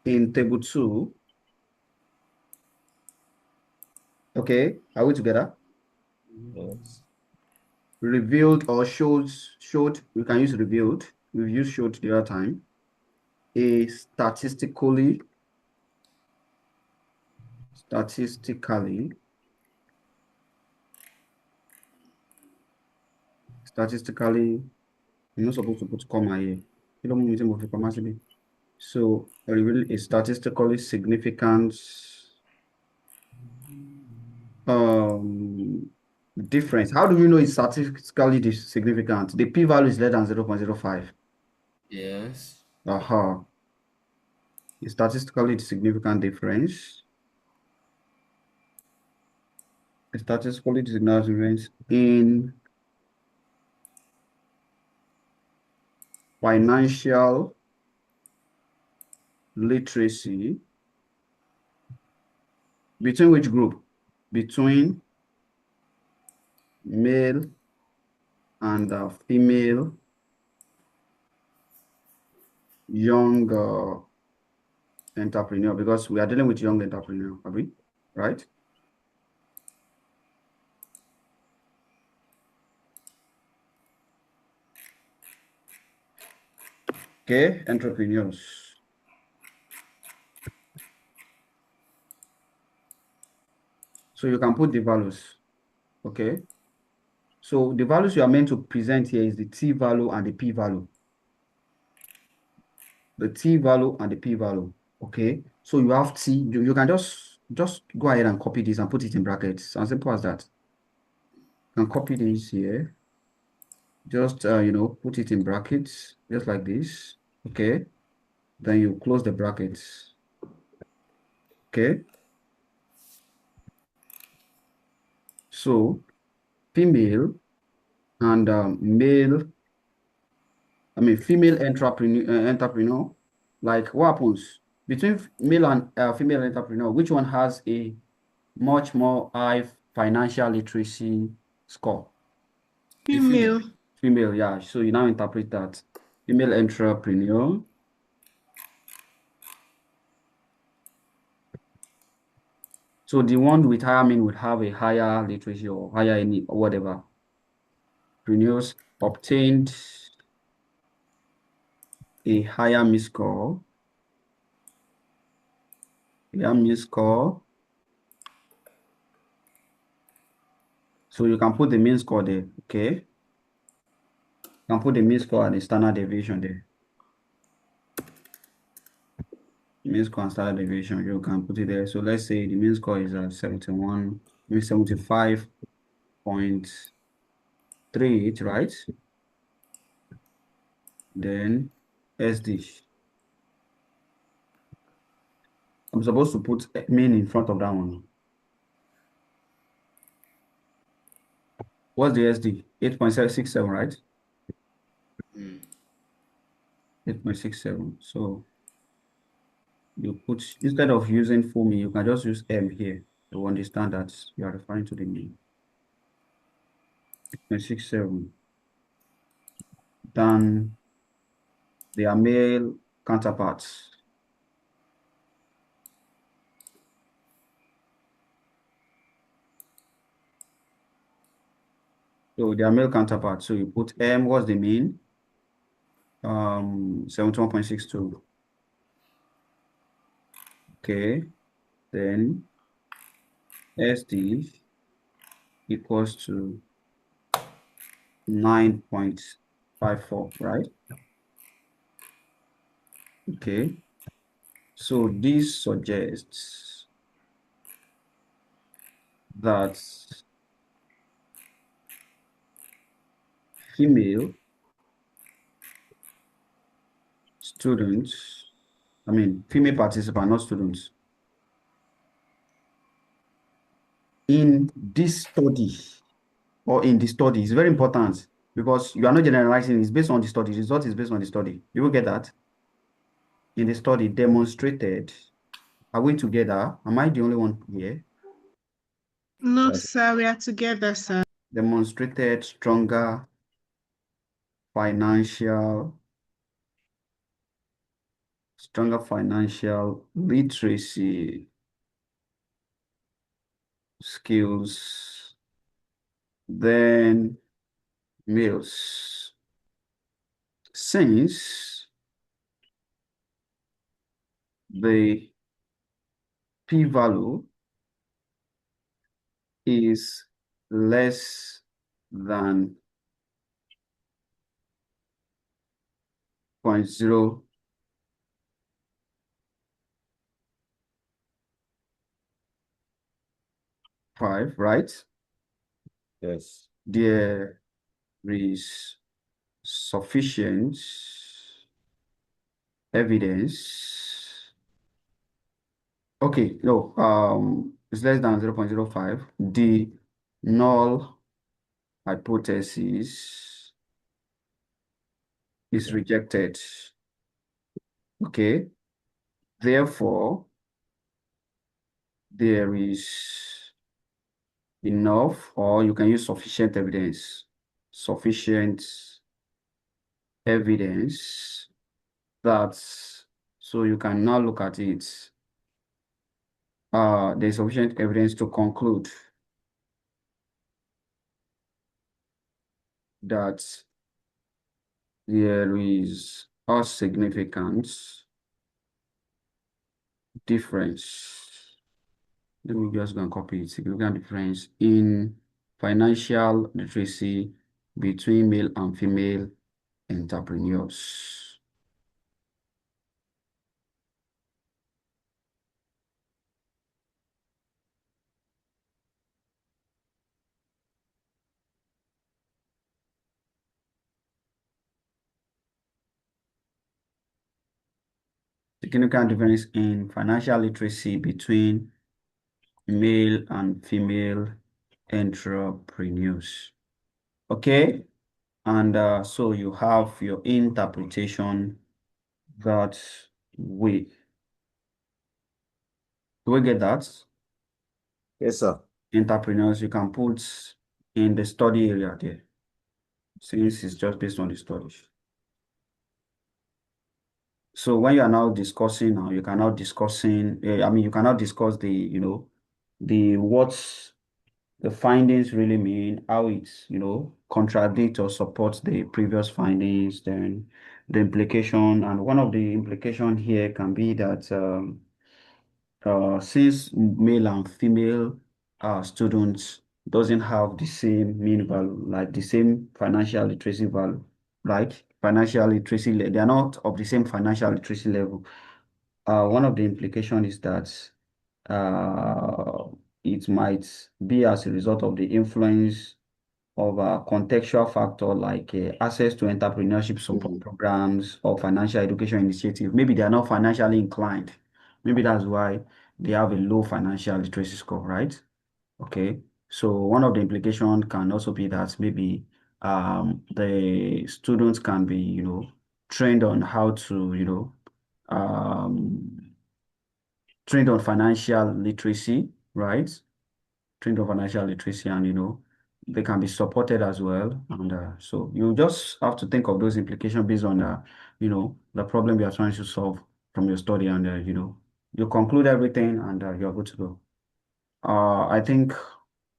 in table 2, okay, are we together?
Yes.
Revealed or showed, we can use revealed. We've used showed the other time. A statistically, you're not supposed to put comma here. You don't need to move the comma actually. So reveal a statistically significant difference. How do we know it's statistically significant? The p-value is less than 0.05.
Yes.
A statistically significant difference. A statistically significant difference in financial literacy between which group? Between male and female young entrepreneur, because we are dealing with young entrepreneur, are we? Right? Okay, entrepreneurs. So you can put the values. Okay. So the values you are meant to present here is the T value and the P value. The T value and the P value. Okay. So you have T, you can just go ahead and copy this and put it in brackets. As simple as that. You can copy this here. Just put it in brackets, just like this. Okay. Then you close the brackets. Okay. So female and female entrepreneur, like what happens between male and female entrepreneur, which one has a much more high financial literacy score?
Female.
Female, yeah. So you now interpret that female entrepreneur. So the one with higher mean would have a higher literacy or higher any or whatever. Entrepreneurs obtained a higher mean score. Higher mean score. So you can put the mean score there, okay? You can put the mean score and the standard deviation there. Mean score and standard deviation, you can put it there. So let's say the mean score is 71, maybe 75.38, right? Then SD. I'm supposed to put mean in front of that one. What's the SD? 8.767, right? 8.67. So you put, instead of using full mean, you can just use M here to understand that you are referring to the mean. 8.67. Than their male counterparts. So their male counterparts. So you put M, what's the mean? 71.62. Okay. Then SD equals to 9.54, right? Okay. So this suggests that female students, female participants, not students, in this study or in the study is very important because you are not generalizing, it's based on the study. The result is based on the study. You will get that? In the study demonstrated, are we together? Am I the only one here?
No,
Yes.
sir, we are together, sir.
Demonstrated stronger financial literacy skills than males. Since the p-value is less than 0.05, right?
Yes.
There is sufficient evidence. Okay, no, it's less than 0.05. The null hypothesis is rejected. Okay, therefore, there is enough, or you can use sufficient evidence. Sufficient evidence that, so you can now look at it. There's sufficient evidence to conclude that there is or significant difference. Let me just go and copy it. Significant difference in financial literacy between male and female entrepreneurs. Significant difference in financial literacy between male and female entrepreneurs. Okay, and so you have your interpretation that way. Do we get that?
Yes, sir.
Entrepreneurs, you can put in the study area there, since it's just based on the studies. So when you are now discussing now, you cannot discussing, you cannot discuss the, what's the findings really mean, how it's, contradict or support the previous findings, then the implication. And one of the implication here can be that since male and female students doesn't have the same mean value, like the same financial literacy value, right? Financial literacy, they are not of the same financial literacy level. One of the implications is that it might be as a result of the influence of a contextual factor like access to entrepreneurship support programs or financial education initiative. Maybe they are not financially inclined. Maybe that's why they have a low financial literacy score, right? Okay. So one of the implications can also be that maybe the students can be, trained on how to, trained on financial literacy, right? Trained on financial literacy, and they can be supported as well. And so you just have to think of those implications based on the problem you are trying to solve from your study, and you conclude everything, and you're good to go. I think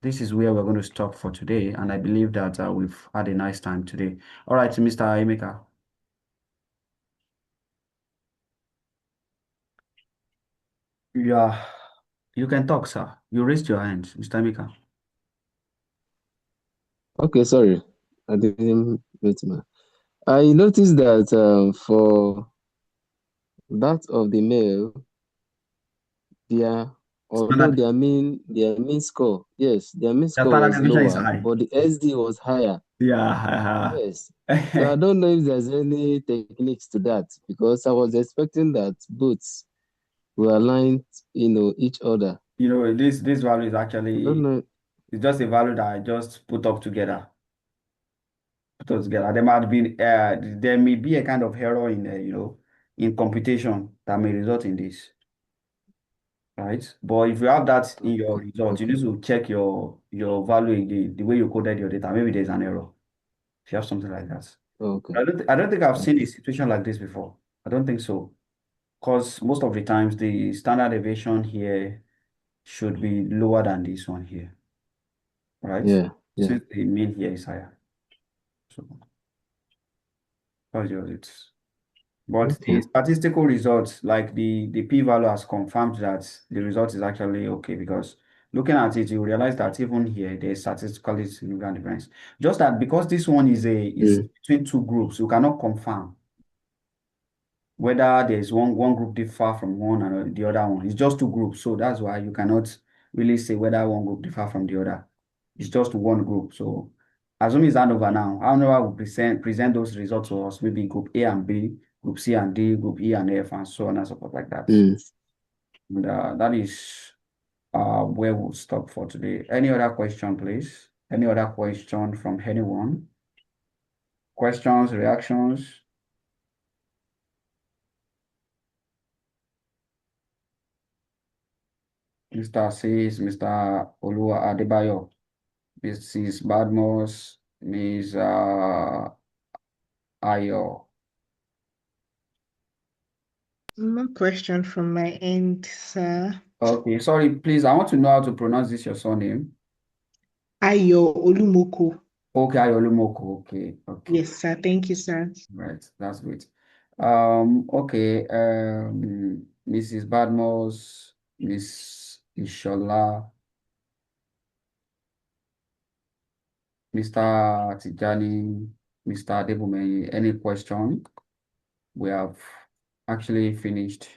this is where we're going to stop for today, and I believe that we've had a nice time today. All right, Mr. Emeka. Yeah, you can talk, sir. You raised your hand, Mr. Emeka.
Okay, sorry, I didn't wait, man. I noticed that for that of the male, although their mean score, yes, their mean score
standard
was
deviation is
lower,
high.
but the SD was higher.
Yeah.
Yes. So I don't know if there's any techniques to that, because I was expecting that both were aligned, each other.
This value is
I don't
actually,
know.
it's just a value that I just put up together. There may be a kind of error in in computation that may result in this, right? But if you have that in your result, you need to check your value again, the way you coded your data. Maybe there's an error. If you have something like that.
Okay.
I don't think I've seen a situation like this before. I don't think so. Because most of the times the standard deviation here should be lower than this one here, right?
Yeah.
Since the mean here is higher. So that's just it. But the statistical results, like the p-value has confirmed that the result is actually okay, because looking at it, you realize that even here there's statistically significant difference. Just that because this one is between two groups, you cannot confirm whether there's one group differ from one and the other one. It's just two groups, so that's why you cannot really say whether one group differ from the other. It's just one group. So assuming it's handover now, handover will present those results to us, maybe group A and B, group C and D, group E and F, and so on and so forth like that. And that is where we'll stop for today. Any other question, please? Any other question from anyone? Questions, reactions? Mr. Sis, Mr. Olua Adebayo, Mrs. Badmos, Ms. Ayo.
No question from my end, sir.
Okay, sorry, please. I want to know how to pronounce this, your surname.
Ayo Olumoko.
Okay, Ayo Olumoko. Okay.
Yes, sir. Thank you, sir.
Right, that's great. Okay, Mrs. Badmos, Miss Ishola, Mr. Tijani, Mr. Adebumeye, any question? We have actually finished.